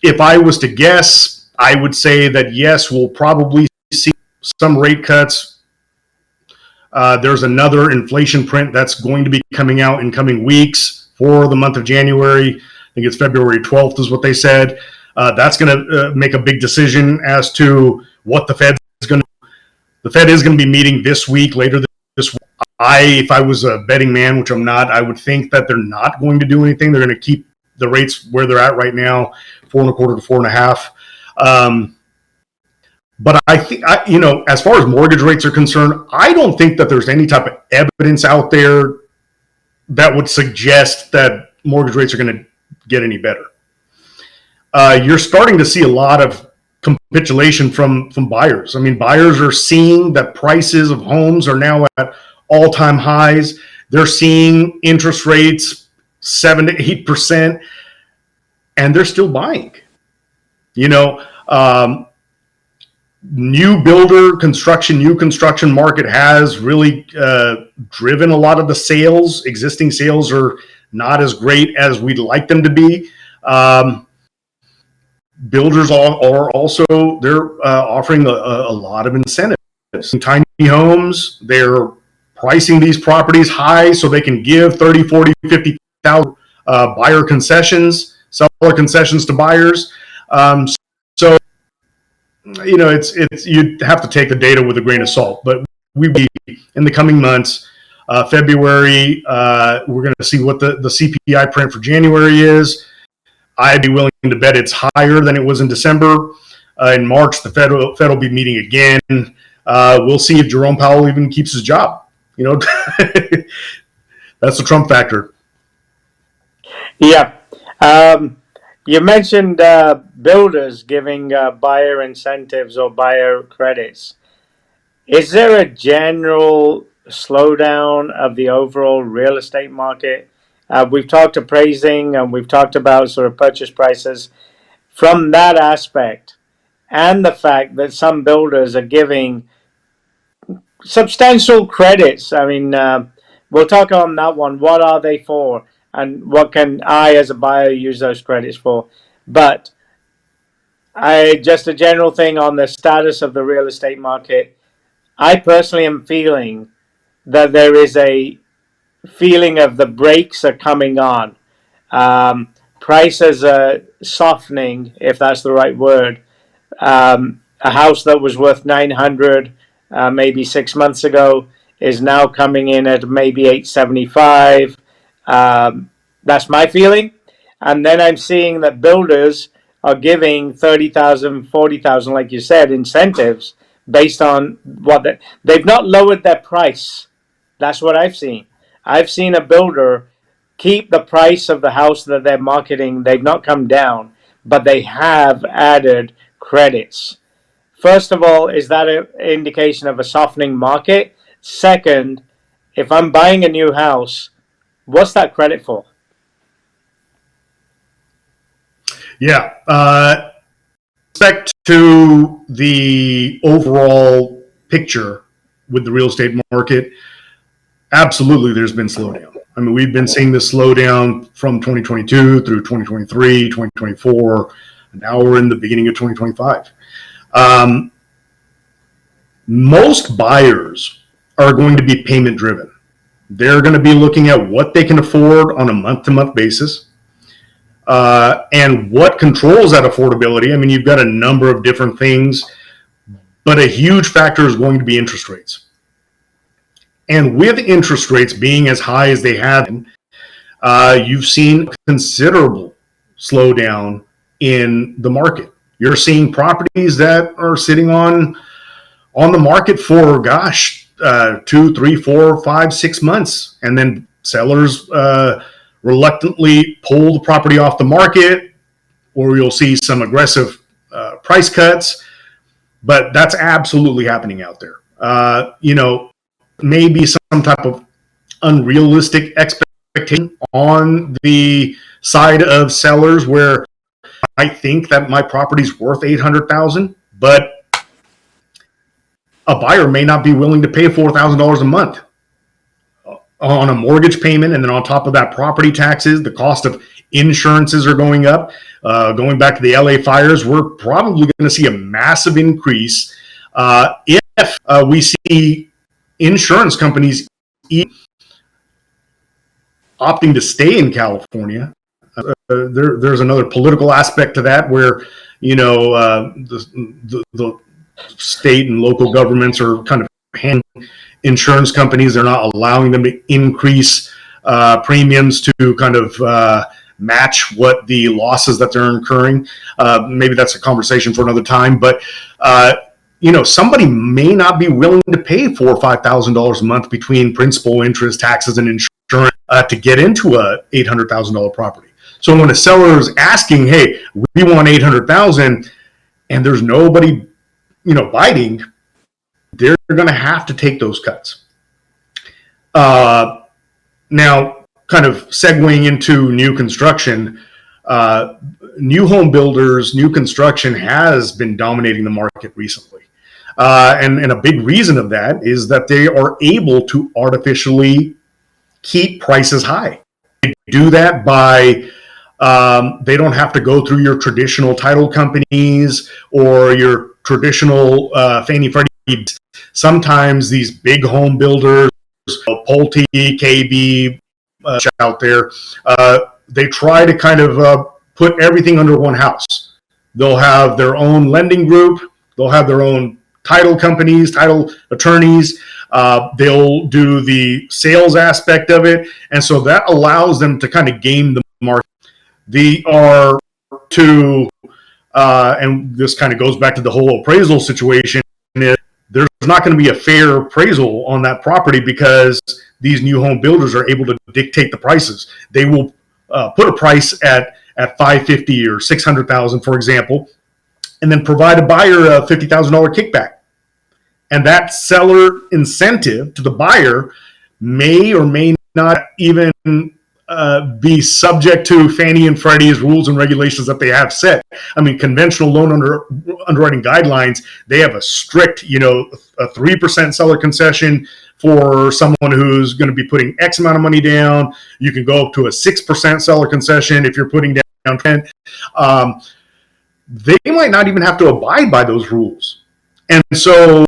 Speaker 2: If I was to guess, I would say that yes, we'll probably see some rate cuts. There's another inflation print that's going to be coming out in coming weeks for the month of January. I think it's February 12th is what they said. That's going to make a big decision as to what the Fed is going to do. The Fed is going to be meeting this week, later this week. If I was a betting man, which I'm not, I would think that they're not going to do anything. They're going to keep the rates where they're at right now, 4.25 to 4.5. But I think, as far as mortgage rates are concerned, I don't think that there's any type of evidence out there that would suggest that mortgage rates are going to get any better. You're starting to see a lot of capitulation from buyers. I mean, buyers are seeing that prices of homes are now at all-time highs. They're seeing interest rates 7 to 8%, and they're still buying. New construction market has really driven a lot of the sales. Existing sales are not as great as we'd like them to be. Builders are also, they're offering a lot of incentives. In tiny homes, they're pricing these properties high so they can give 30, 40, 50,000 buyer concessions, seller concessions to buyers. So, it's you'd have to take the data with a grain of salt. But we be in the coming months, February, we're going to see what the CPI print for January is. I'd be willing to bet it's higher than it was in December. In March, the Fed will be meeting again. We'll see if Jerome Powell even keeps his job. That's the Trump factor.
Speaker 1: Yeah. You mentioned builders giving buyer incentives or buyer credits. Is there a general slowdown of the overall real estate market? We've talked appraising and we've talked about sort of purchase prices. From that aspect and the fact that some builders are giving substantial credits, I mean, we'll talk on that one. What are they for? And what can I, as a buyer, use those credits for? But just a general thing on the status of the real estate market. I personally am feeling that there is a feeling of the brakes are coming on. Prices are softening, if that's the right word. A house that was worth 900 maybe 6 months ago is now coming in at maybe 875. That's my feeling. And then I'm seeing that builders are giving 30,000, 40,000, like you said, incentives based on they've not lowered their price. That's what I've seen. I've seen a builder keep the price of the house that they're marketing. They've not come down, but they have added credits. First of all, is that an indication of a softening market? Second, if I'm buying a new house, what's that credit for?
Speaker 2: Yeah. Respect to the overall picture with the real estate market, absolutely there's been slowdown. I mean, we've been seeing this slowdown from 2022 through 2023, 2024, and now we're in the beginning of 2025. Most buyers are going to be payment driven. They're going to be looking at what they can afford on a month-to-month basis. And what controls that affordability? I mean, you've got a number of different things, but a huge factor is going to be interest rates. And with interest rates being as high as they have been, you've seen considerable slowdown in the market. You're seeing properties that are sitting on the market for, 2, 3, 4, 5, 6 months, and then sellers reluctantly pull the property off the market, or you'll see some aggressive price cuts. But that's absolutely happening out there. Maybe some type of unrealistic expectation on the side of sellers, where I think that my property's worth $800,000, but a buyer may not be willing to pay $4,000 a month on a mortgage payment, and then on top of that, property taxes, the cost of insurances are going up. Going back to the LA fires, we're probably going to see a massive increase if we see insurance companies opting to stay in California. There's another political aspect to that, where the state and local governments are kind of handing insurance companies. They're not allowing them to increase premiums to kind of match what the losses that they're incurring. Maybe that's a conversation for another time, but somebody may not be willing to pay $4,000 or $5,000 a month between principal, interest, taxes, and insurance to get into a $800,000 property. So when a seller is asking, "Hey, we want $800,000," and there's nobody, biting, they're going to have to take those cuts. Now, kind of segueing into new construction, new home builders, new construction has been dominating the market recently. And a big reason of that is that they are able to artificially keep prices high. They do that by they don't have to go through your traditional title companies or your traditional Fannie Freddie. Sometimes these big home builders, Pulte, KB, out there, they try to kind of put everything under one house. They'll have their own lending group. They'll have their own title companies, title attorneys. They'll do the sales aspect of it. And so that allows them to kind of game the market. And this kind of goes back to the whole appraisal situation, is there's not going to be a fair appraisal on that property because these new home builders are able to dictate the prices. They will put a price at $550,000 or $600,000, for example, and then provide a buyer a $50,000 kickback. And that seller incentive to the buyer may or may not even be subject to Fannie and Freddie's rules and regulations that they have set. I mean, conventional loan underwriting guidelines, they have a strict, a 3% seller concession for someone who's going to be putting X amount of money down. You can go up to a 6% seller concession if you're putting down 10. They might not even have to abide by those rules. And so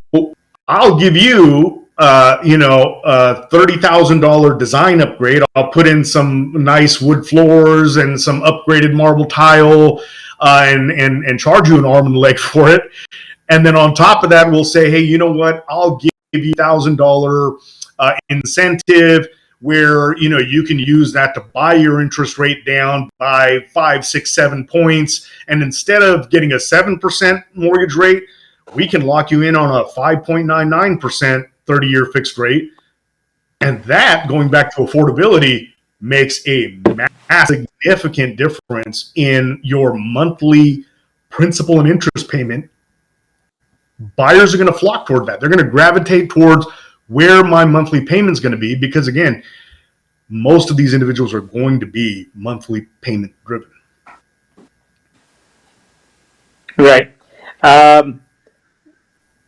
Speaker 2: I'll give you a $30,000 design upgrade. I'll put in some nice wood floors and some upgraded marble tile and charge you an arm and a leg for it. And then on top of that, we'll say, hey, you know what? I'll give you $1,000 incentive where, you can use that to buy your interest rate down by 5, 6, 7 points. And instead of getting a 7% mortgage rate, we can lock you in on a 5.99% 30-year fixed rate. And that, going back to affordability, makes a massive, significant difference in your monthly principal and interest payment. Buyers are going to flock toward that. They're going to gravitate towards where my monthly payment is going to be, because again, most of these individuals are going to be monthly payment driven.
Speaker 1: Right.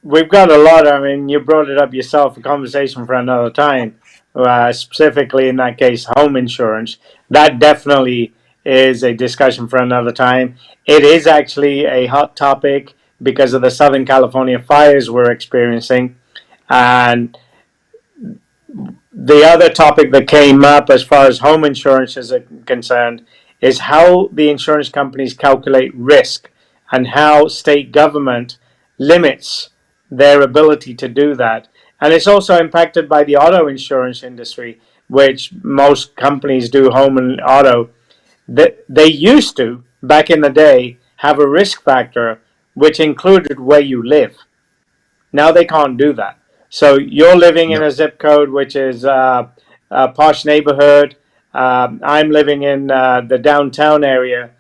Speaker 1: We've got a lot. I mean, you brought it up yourself, a conversation for another time, specifically in that case, home insurance. That definitely is a discussion for another time. It is actually a hot topic because of the Southern California fires we're experiencing. And the other topic that came up as far as home insurance is concerned is how the insurance companies calculate risk and how state government limits their ability to do that. And it's also impacted by the auto insurance industry, which most companies do home and auto. They used to, back in the day, have a risk factor which included where you live. Now they can't do that. So you're living in a zip code which is a posh neighborhood. I'm living in the downtown area.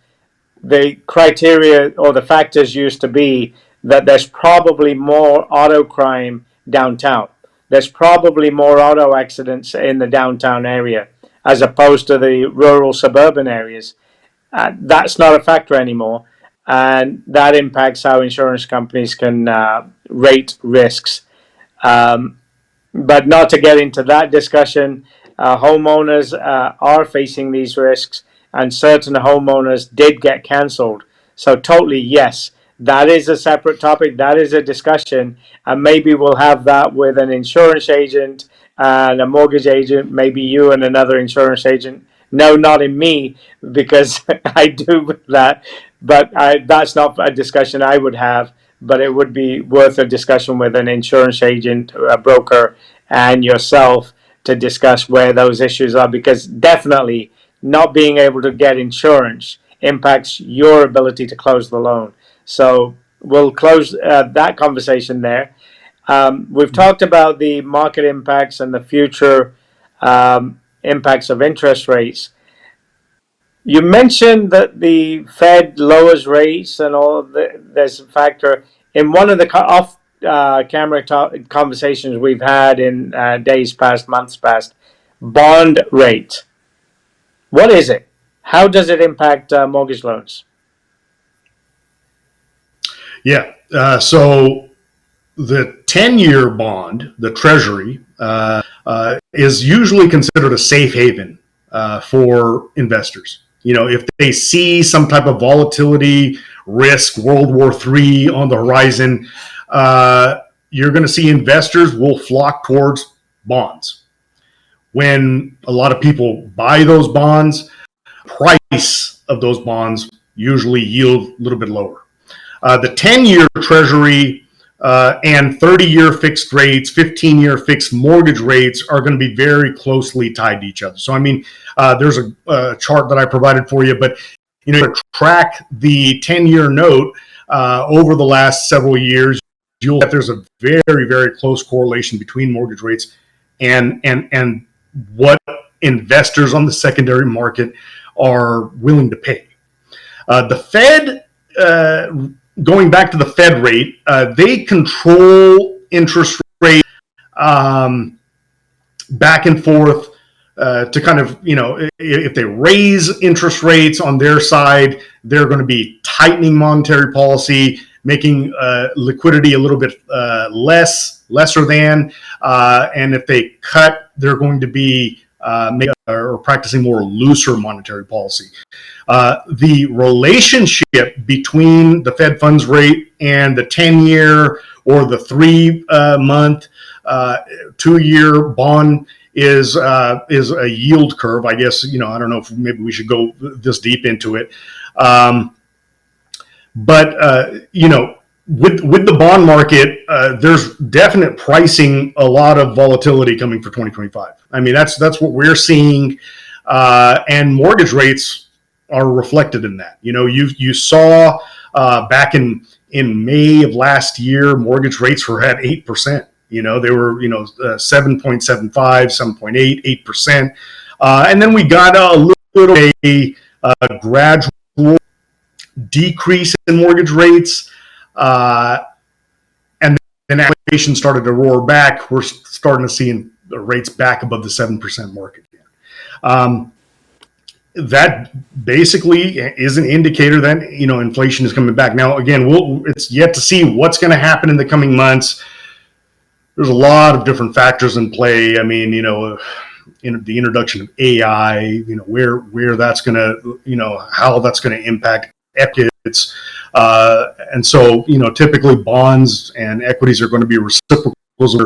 Speaker 1: The criteria or the factors used to be that there's probably more auto crime downtown. There's probably more auto accidents in the downtown area as opposed to the rural suburban areas. That's not a factor anymore, and that impacts how insurance companies can rate risks. But not to get into that discussion, homeowners are facing these risks, and certain homeowners did get cancelled. So totally, yes, that is a separate topic. That is a discussion, and maybe we'll have that with an insurance agent and a mortgage agent, maybe you and another insurance agent. No, not in me, because I do that, but that's not a discussion I would have. But it would be worth a discussion with an insurance agent, a broker, and yourself to discuss where those issues are, because definitely not being able to get insurance impacts your ability to close the loan. So we'll close that conversation there. We've talked about the market impacts and the future impacts of interest rates. You mentioned that the Fed lowers rates and all. There's a factor in one of the off-camera conversations we've had in days past, months past. Bond rate. What is it? How does it impact mortgage loans?
Speaker 2: Yeah. So the 10-year bond, the Treasury, is usually considered a safe haven for investors. If they see some type of volatility, risk, World War III on the horizon, you're going to see investors will flock towards bonds. When a lot of people buy those bonds, price of those bonds usually yield a little bit lower. The 10-year Treasury and 30-year fixed rates, 15-year fixed mortgage rates are going to be very closely tied to each other. So, there's a chart that I provided for you, but to track the 10-year note over the last several years, you'll get there's a very, very close correlation between mortgage rates and what investors on the secondary market are willing to pay. The Fed, going back to the Fed rate, they control interest rate back and forth to kind of, if they raise interest rates on their side, they're going to be tightening monetary policy, making liquidity a little bit lesser than, and if they cut, they're going to be practicing more looser monetary policy. The relationship between the Fed funds rate and the 10-year or the 3-month, 2-year bond is a yield curve. I guess, I don't know if maybe we should go this deep into it. But with the bond market, there's definite pricing, a lot of volatility coming for 2025. I mean, that's what we're seeing, and mortgage rates are reflected in that. You know, you saw back in May of last year, mortgage rates were at 8%. You know, they were 7.75, 7.8, 8%, and then we got a little gradual decrease in mortgage rates. And then inflation started to roar back. We're starting to see the rates back above the 7% mark again. That basically is an indicator that inflation is coming back. Now, again, it's yet to see what's going to happen in the coming months. There's a lot of different factors in play. I mean, the introduction of AI, where that's going to, how that's going to impact equities. And so, typically bonds and equities are going to be reciprocals.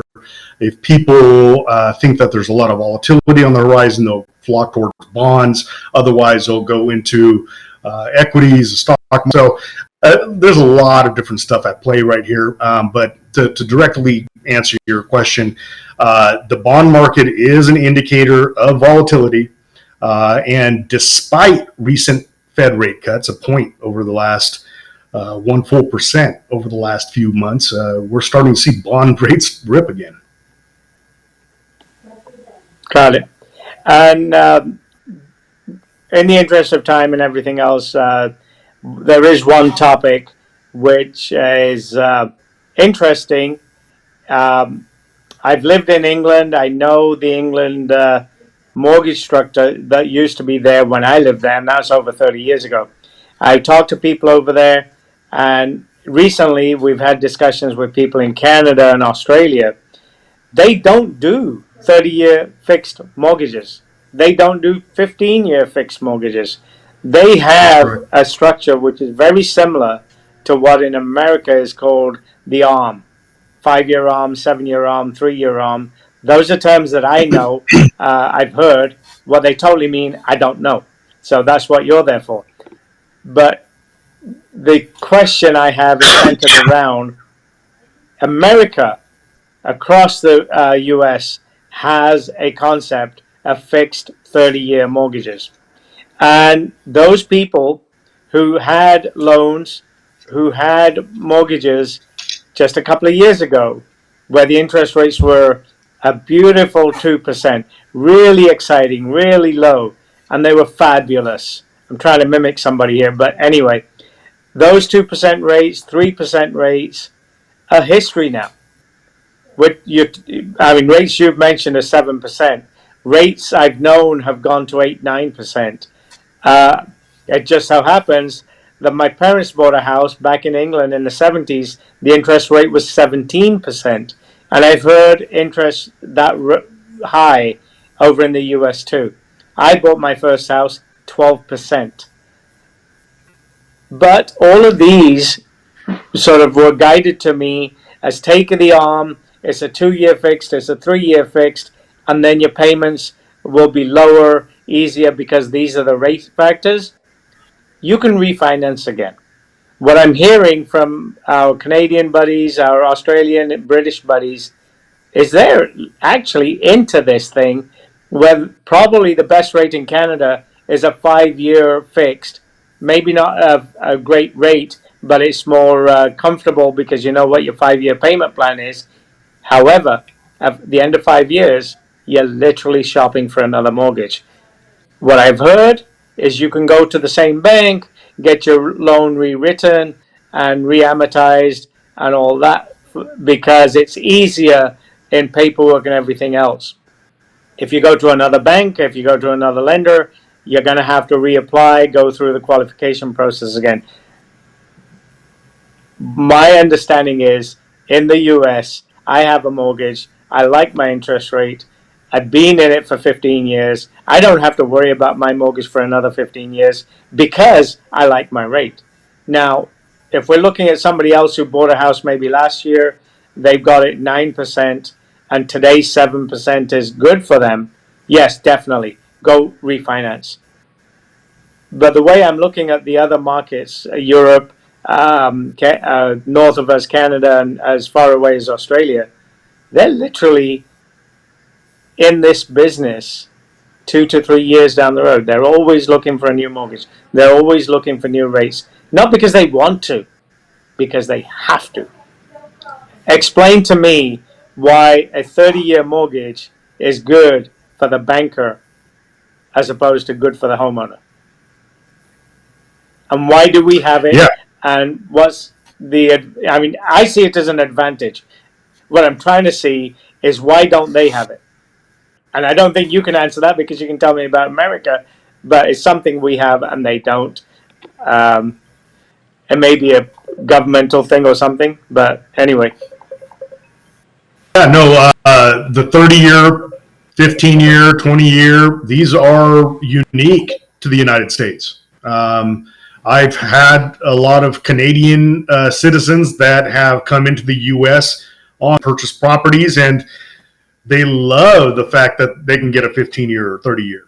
Speaker 2: If people think that there's a lot of volatility on the horizon, they'll flock towards bonds. Otherwise, they'll go into equities, stock. So there's a lot of different stuff at play right here. But to directly answer your question, the bond market is an indicator of volatility. And despite recent Fed rate cuts, a point over the last 1 full percent over the last few months, we're starting to see bond rates rip again.
Speaker 1: Got it. And in the interest of time and everything else, there is one topic which is interesting. I've lived in England. I know the England mortgage structure that used to be there when I lived there, and that's over 30 years ago. I talked to people over there, and recently we've had discussions with people in Canada and Australia. They don't do 30-year fixed mortgages. They don't do 15-year fixed mortgages. They have a structure which is very similar to what in America is called the ARM. 5-year ARM, 7-year ARM, 3-year ARM. Those are terms that I know. I've heard. What they totally mean, I don't know. So that's what you're there for. But the question I have is centered around America across the U.S. has a concept of fixed 30-year mortgages. And those people who had loans, who had mortgages just a couple of years ago, where the interest rates were a beautiful 2%, really exciting, really low, and they were fabulous. I'm trying to mimic somebody here, but anyway, those 2% rates, 3% rates are history now. Rates you've mentioned are 7%. Rates I've known have gone to 8, 9%. It just so happens that my parents bought a house back in England in the 70s. The interest rate was 17%. And I've heard interest that high over in the US too. I bought my first house 12%. But all of these sort of were guided to me as take the ARM, it's a 2-year fixed, it's a 3-year fixed, and then your payments will be lower, easier because these are the rate factors. You can refinance again. What I'm hearing from our Canadian buddies, our Australian and British buddies, is they're actually into this thing where probably the best rate in Canada is a 5-year fixed. Maybe not a great rate, but it's more comfortable because you know what your 5-year payment plan is. However, at the end of 5 years, you're literally shopping for another mortgage. What I've heard is you can go to the same bank, get your loan rewritten and reamortized and all that because it's easier in paperwork and everything else. If you go to another bank, if you go to another lender, you're going to have to reapply, go through the qualification process again. My understanding is in the US, I have a mortgage. I like my interest rate. I've been in it for 15 years. I don't have to worry about my mortgage for another 15 years because I like my rate. Now, if we're looking at somebody else who bought a house maybe last year, they've got it 9%, and today 7% is good for them. Yes, definitely. Go refinance. But the way I'm looking at the other markets, Europe, north of us, Canada, and as far away as Australia, they're literally in this business 2 to 3 years down the road. They're always looking for a new mortgage. They're always looking for new rates. Not because they want to, because they have to. Explain to me why a 30-year mortgage is good for the banker as opposed to good for the homeowner. And why do we have it?
Speaker 2: Yeah.
Speaker 1: And what's I mean, I see it as an advantage. What I'm trying to see is why don't they have it? And I don't think you can answer that because you can tell me about America, but it's something we have and they don't. It may be a governmental thing or something, but anyway.
Speaker 2: Yeah, no, the 30-year, 15-year, 20-year, these are unique to the United States. I've had a lot of Canadian citizens that have come into the U.S. on purchased properties, and they love the fact that they can get a 15-year or 30-year.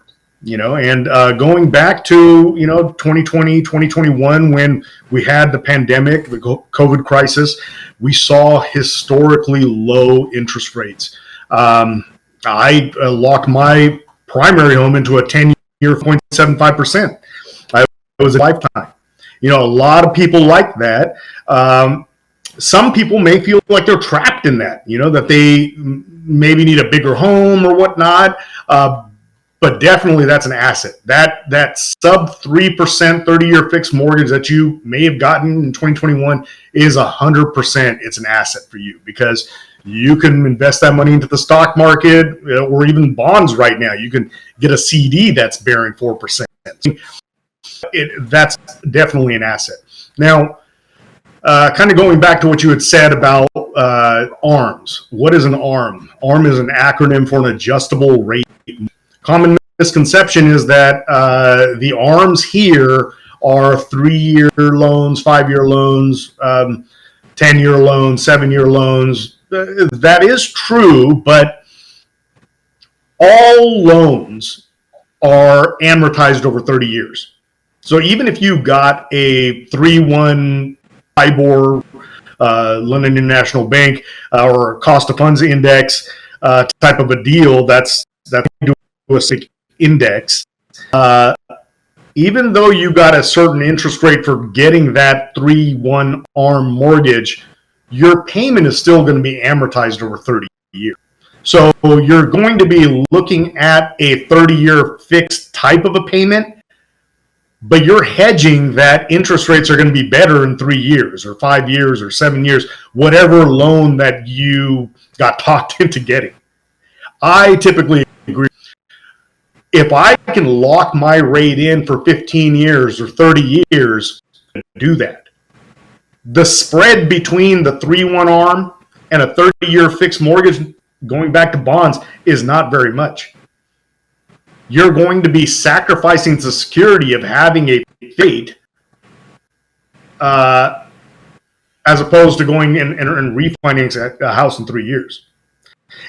Speaker 2: And going back to 2020, 2021, when we had the pandemic, the COVID crisis, we saw historically low interest rates. I locked my primary home into a 10-year 0.75%. It was a lifetime. A lot of people like that. Some people may feel like they're trapped in that, that they maybe need a bigger home or whatnot. But definitely that's an asset. That sub 3% 30-year fixed mortgage that you may have gotten in 2021 is 100%. It's an asset for you because you can invest that money into the stock market or even bonds right now. You can get a CD that's bearing 4%. That's definitely an asset. Now, kind of going back to what you had said about ARMs. What is an ARM? ARM is an acronym for an adjustable rate. Common misconception is that the ARMs here are 3-year loans, 5-year loans, 10-year loans, 7-year loans. That is true, but all loans are amortized over 30 years. So even if you got a 3-1 IBOR, London International Bank, or cost of funds index type of a deal, that's a index. Even though you got a certain interest rate for getting that 3-1 ARM mortgage, your payment is still going to be amortized over 30 years. So you're going to be looking at a 30-year fixed type of a payment, but you're hedging that interest rates are going to be better in 3 years or 5 years or 7 years, whatever loan that you got talked into getting. I typically agree. If I can lock my rate in for 15 years or 30 years, do that. The spread between the 3-1 ARM and a 30-year fixed mortgage, going back to bonds, is not very much. You're going to be sacrificing the security of having a fate as opposed to going and refinancing a house in 3 years.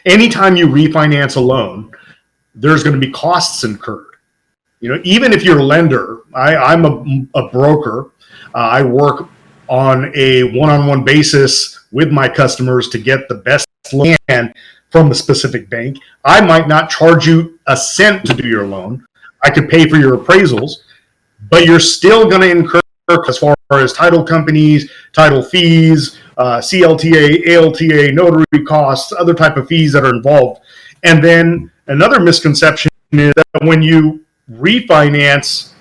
Speaker 2: Anytime you refinance a loan, there's going to be costs incurred. Even if you're a lender, I'm a broker. I work on a one-on-one basis with my customers to get the best loan from the specific bank. I might not charge you a cent to do your loan. I could pay for your appraisals, but you're still going to incur as far as title companies, title fees, CLTA, ALTA, notary costs, other type of fees that are involved. And then another misconception is that when you refinance,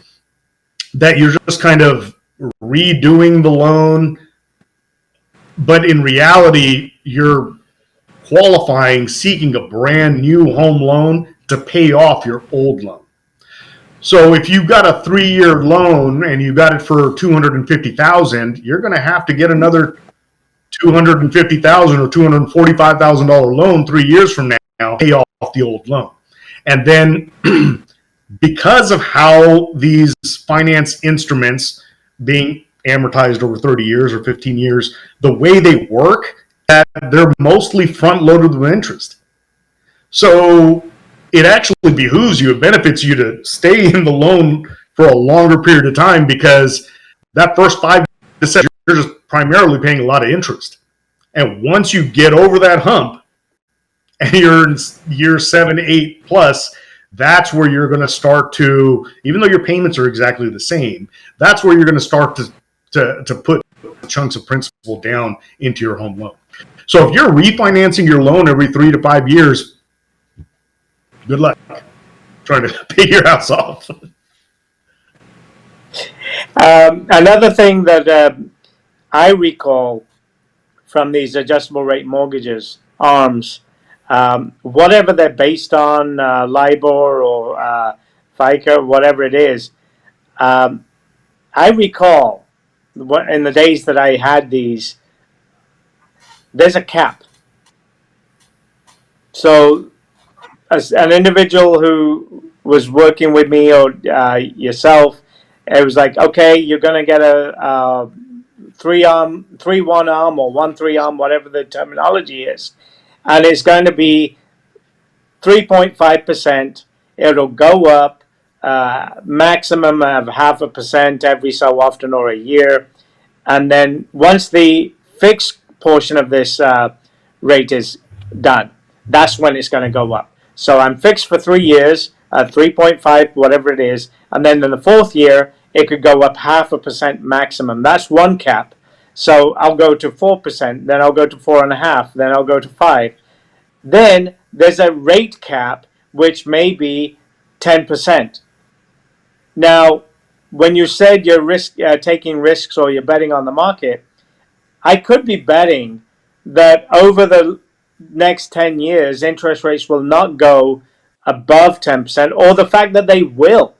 Speaker 2: that you're just kind of redoing the loan, but in reality, you're qualifying, seeking a brand new home loan to pay off your old loan. So if you've got a 3-year loan and you got it for $250,000, you're going to have to get another $250,000 or $245,000 loan 3 years from now, pay off the old loan. And then because of how these finance instruments being amortized over 30 years or 15 years, the way they work, that they're mostly front loaded with interest. So it actually behooves you, it benefits you to stay in the loan for a longer period of time, because that first 5 to 7 years just primarily paying a lot of interest. And once you get over that hump and you're in year 7, 8 plus, that's where you're going to start to, even though your payments are exactly the same, that's where you're going to start to put chunks of principal down into your home loan. So if you're refinancing your loan every 3 to 5 years, good luck trying to pay your house off.
Speaker 1: Another thing that I recall from these adjustable rate mortgages, ARMs, whatever they're based on, LIBOR or FICA, whatever it is, I recall in the days that I had these, there's a cap. So as an individual who was working with me or yourself, it was like, okay, you're going to get a 3-1 arm or 1-3 arm, whatever the terminology is, and it's going to be 3.5%. It'll go up maximum of 0.5% every so often or a year, and then once the fixed portion of this rate is done, that's when it's going to go up. So I'm fixed for 3 years at 3.5, whatever it is, and then in the fourth year it could go up 0.5% maximum. That's one cap. So I'll go to 4%, then I'll go to 4.5%, then I'll go to 5%. Then there's a rate cap which may be 10%. Now, when you said you're taking risks or you're betting on the market, I could be betting that over the next 10 years, interest rates will not go above 10%, or the fact that they will.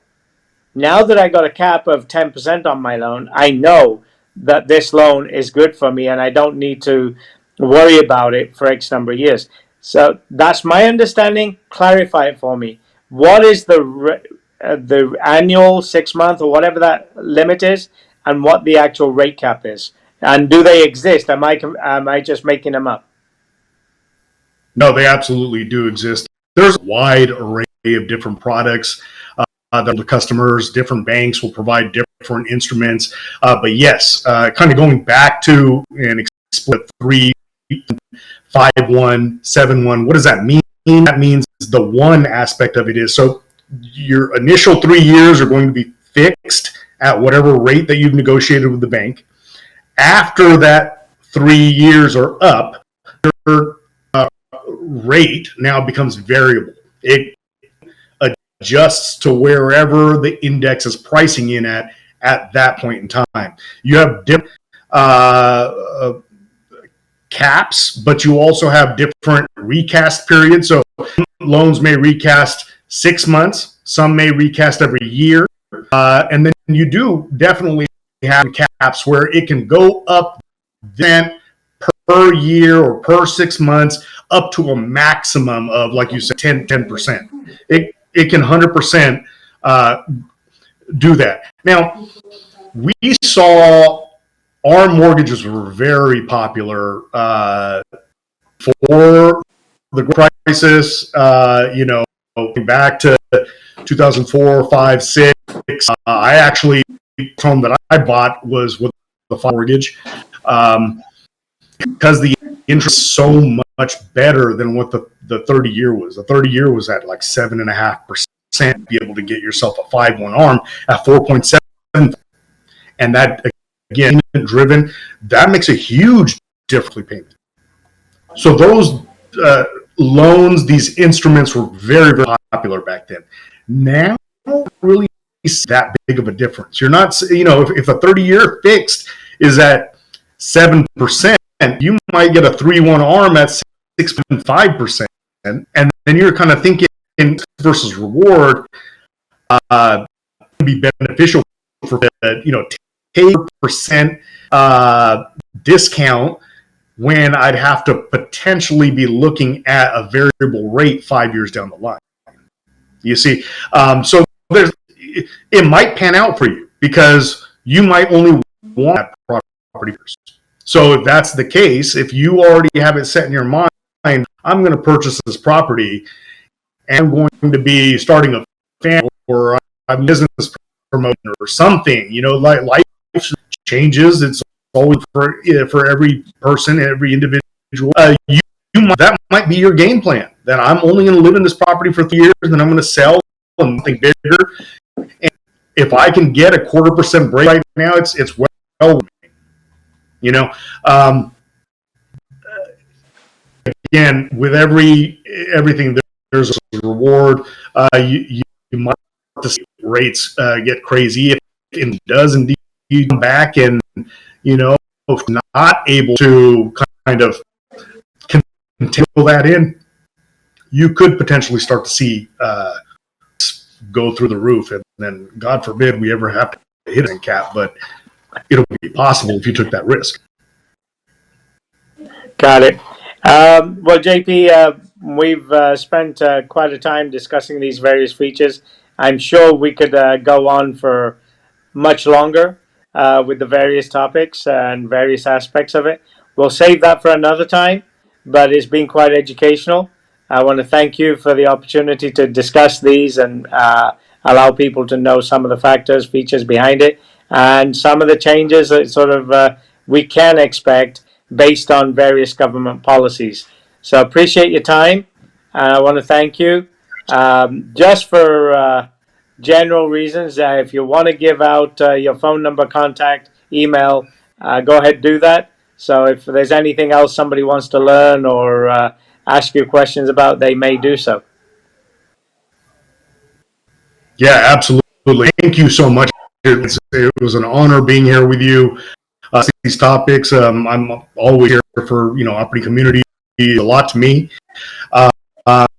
Speaker 1: Now that I got a cap of 10% on my loan, I know that this loan is good for me and I don't need to worry about it for X number of years. So that's my understanding. Clarify it for me. What is the annual 6-month or whatever that limit is, and what the actual rate cap is? And do they exist? Am I just making them up?
Speaker 2: No, they absolutely do exist. There's a wide array of different products that the customers, different banks will provide different instruments. But yes, kind of going back to and split 3, 5, 1, 7, 1. What does that mean? That means the one aspect of it is, so your initial 3 years are going to be fixed at whatever rate that you've negotiated with the bank. After that 3 years are up, your rate now becomes variable. It adjusts to wherever the index is pricing in at that point in time. You have different caps, but you also have different recast periods. So loans may recast 6 months, some may recast every year, and then you do definitely have caps where it can go up then per year or per 6 months up to a maximum of, like you said, 10%. It can 100% do that. Now, we saw our mortgages were very popular for the crisis, back to 2004, 5, 6. I actually, the home that I bought was with the mortgage because the interest is so much better than what the 30-year was. The 30-year was at like 7.5%. Be able to get yourself a 5-1 arm at 4.7, and that again driven, that makes a huge difference payment. So those loans, these instruments were very, very popular back then. Now, really that big of a difference. You're not, if a 30-year fixed is at 7%, you might get a 3-1 arm at 6.5%, and then you're kind of thinking versus reward be beneficial for take percent discount when I'd have to potentially be looking at a variable rate 5 years down the line. You see, so it might pan out for you because you might only want that property first. So if that's the case, if you already have it set in your mind, I'm going to purchase this property and I'm going to be starting a family or a business promotion or something, like life changes. It's always for every person, every individual. That might be your game plan. That I'm only going to live in this property for 3 years, and then I'm going to sell and think bigger. And if I can get a 0.25% break right now, it's well. You know, again, with everything, there's a reward. You might have to see rates get crazy if it does indeed come back, and if not able to kind of continue that in, you could potentially start to see go through the roof, and then God forbid we ever have to hit a cap, but it'll be possible if you took that risk.
Speaker 1: Got it. Well, JP, we've spent quite a time discussing these various features. I'm sure we could go on for much longer with the various topics and various aspects of it. We'll save that for another time, but it's been quite educational. I want to thank you for the opportunity to discuss these and allow people to know some of the factors, features behind it, and some of the changes that sort of we can expect based on various government policies. So appreciate your time, and I want to thank you. Just for general reasons, if you want to give out your phone number, contact, email, go ahead and do that. So if there's anything else somebody wants to learn or ask you questions about, they may do so.
Speaker 2: Yeah, absolutely. Thank you so much. It was an honor being here with you. These topics, I'm always here for operating community. A lot to me.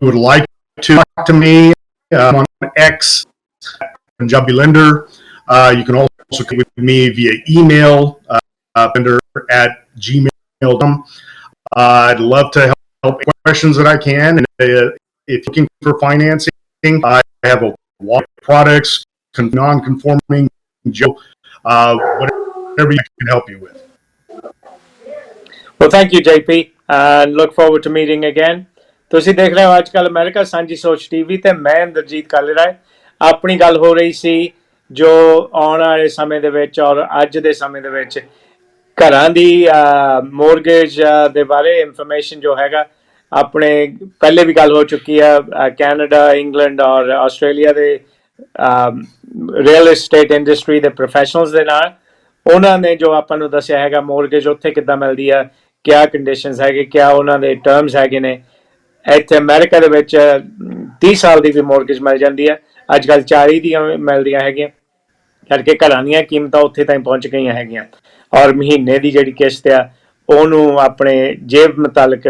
Speaker 2: Would like to talk to me on X, Punjabi Lender. You can also connect with me via email, lender@gmail.com. I'd love to help questions that I can. And if you're looking for financing, I have a lot of products, non-conforming, whatever I can help you with.
Speaker 1: Well, thank you, JP, and look forward to meeting again. ਤੁਸੀਂ ਦੇਖ ਰਹੇ ਹੋ ਅੱਜ ਕੱਲ America ਸਾਂਝੀ ਸੋਚ TV ਤੇ ਮੈਂ ਇੰਦਰਜੀਤ ਕਾਲੀਰਾਏ। ਆਪਣੀ ਗੱਲ ਹੋ ਰਹੀ ਸੀ ਜੋ ਆਉਣ ਵਾਲੇ ਸਮੇਂ ਦੇ ਵਿੱਚ ਔਰ ਅੱਜ ਦੇ ਸਮੇਂ ਦੇ ਵਿੱਚ ਘਰਾਂ ਦੀ ਮੋਰਗੇਜ ਦੇ ਬਾਰੇ ਇਨਫੋਰਮੇਸ਼ਨ ਜੋ ਹੈਗਾ ਆਪਣੇ ਪਹਿਲੇ ਵੀ ਗੱਲ ਹੋ ਚੁੱਕੀ ਆ ਕੈਨੇਡਾ, ਇੰਗਲੈਂਡ ਔਰ ਆਸਟ੍ਰੇਲੀਆ ਦੇ ਰੀਅਲ ਏਸਟੇਟ ਇੰਡਸਟਰੀ ਦੇ ਪ੍ਰੋਫੈਸ਼ਨਲਸ ਦੇ ਨਾਲ। ਉਹਨਾਂ ਨੇ ਜੋ ਆਪਾਂ ਨੂੰ ਦੱਸਿਆ ਹੈਗਾ ਮੋਰਗੇਜ ਉੱਥੇ ਕਿੱਦਾਂ ਮਿਲਦੀ ਆ, ਕਿਆ ਕੰਡੀਸ਼ਨਸ ਹੈਗੇ, ਕਿਆ ਉਹਨਾਂ ਦੇ ਟਰਮਸ ਹੈਗੇ ਨੇ। ਇੱਥੇ ਅਮਰੀਕਾ ਦੇ ਵਿੱਚ 30 ਸਾਲ ਦੀ ਵੀ ਮੋਰਗੇਜ ਮਿਲ ਜਾਂਦੀ ਹੈ, ਅੱਜ ਕੱਲ੍ਹ 40 ਦੀਆਂ ਮਿਲਦੀਆਂ ਹੈਗੀਆਂ, ਕਰਕੇ ਘਰਾਂ ਦੀਆਂ ਕੀਮਤਾਂ ਉੱਥੇ ਤਾਈਂ ਪਹੁੰਚ ਗਈਆਂ ਹੈਗੀਆਂ। ਔਰ ਮਹੀਨੇ ਦੀ ਜਿਹੜੀ ਕਿਸ਼ਤ ਆ ਉਹਨੂੰ ਆਪਣੇ ਜੇਬ ਮੁਤਾਲਕ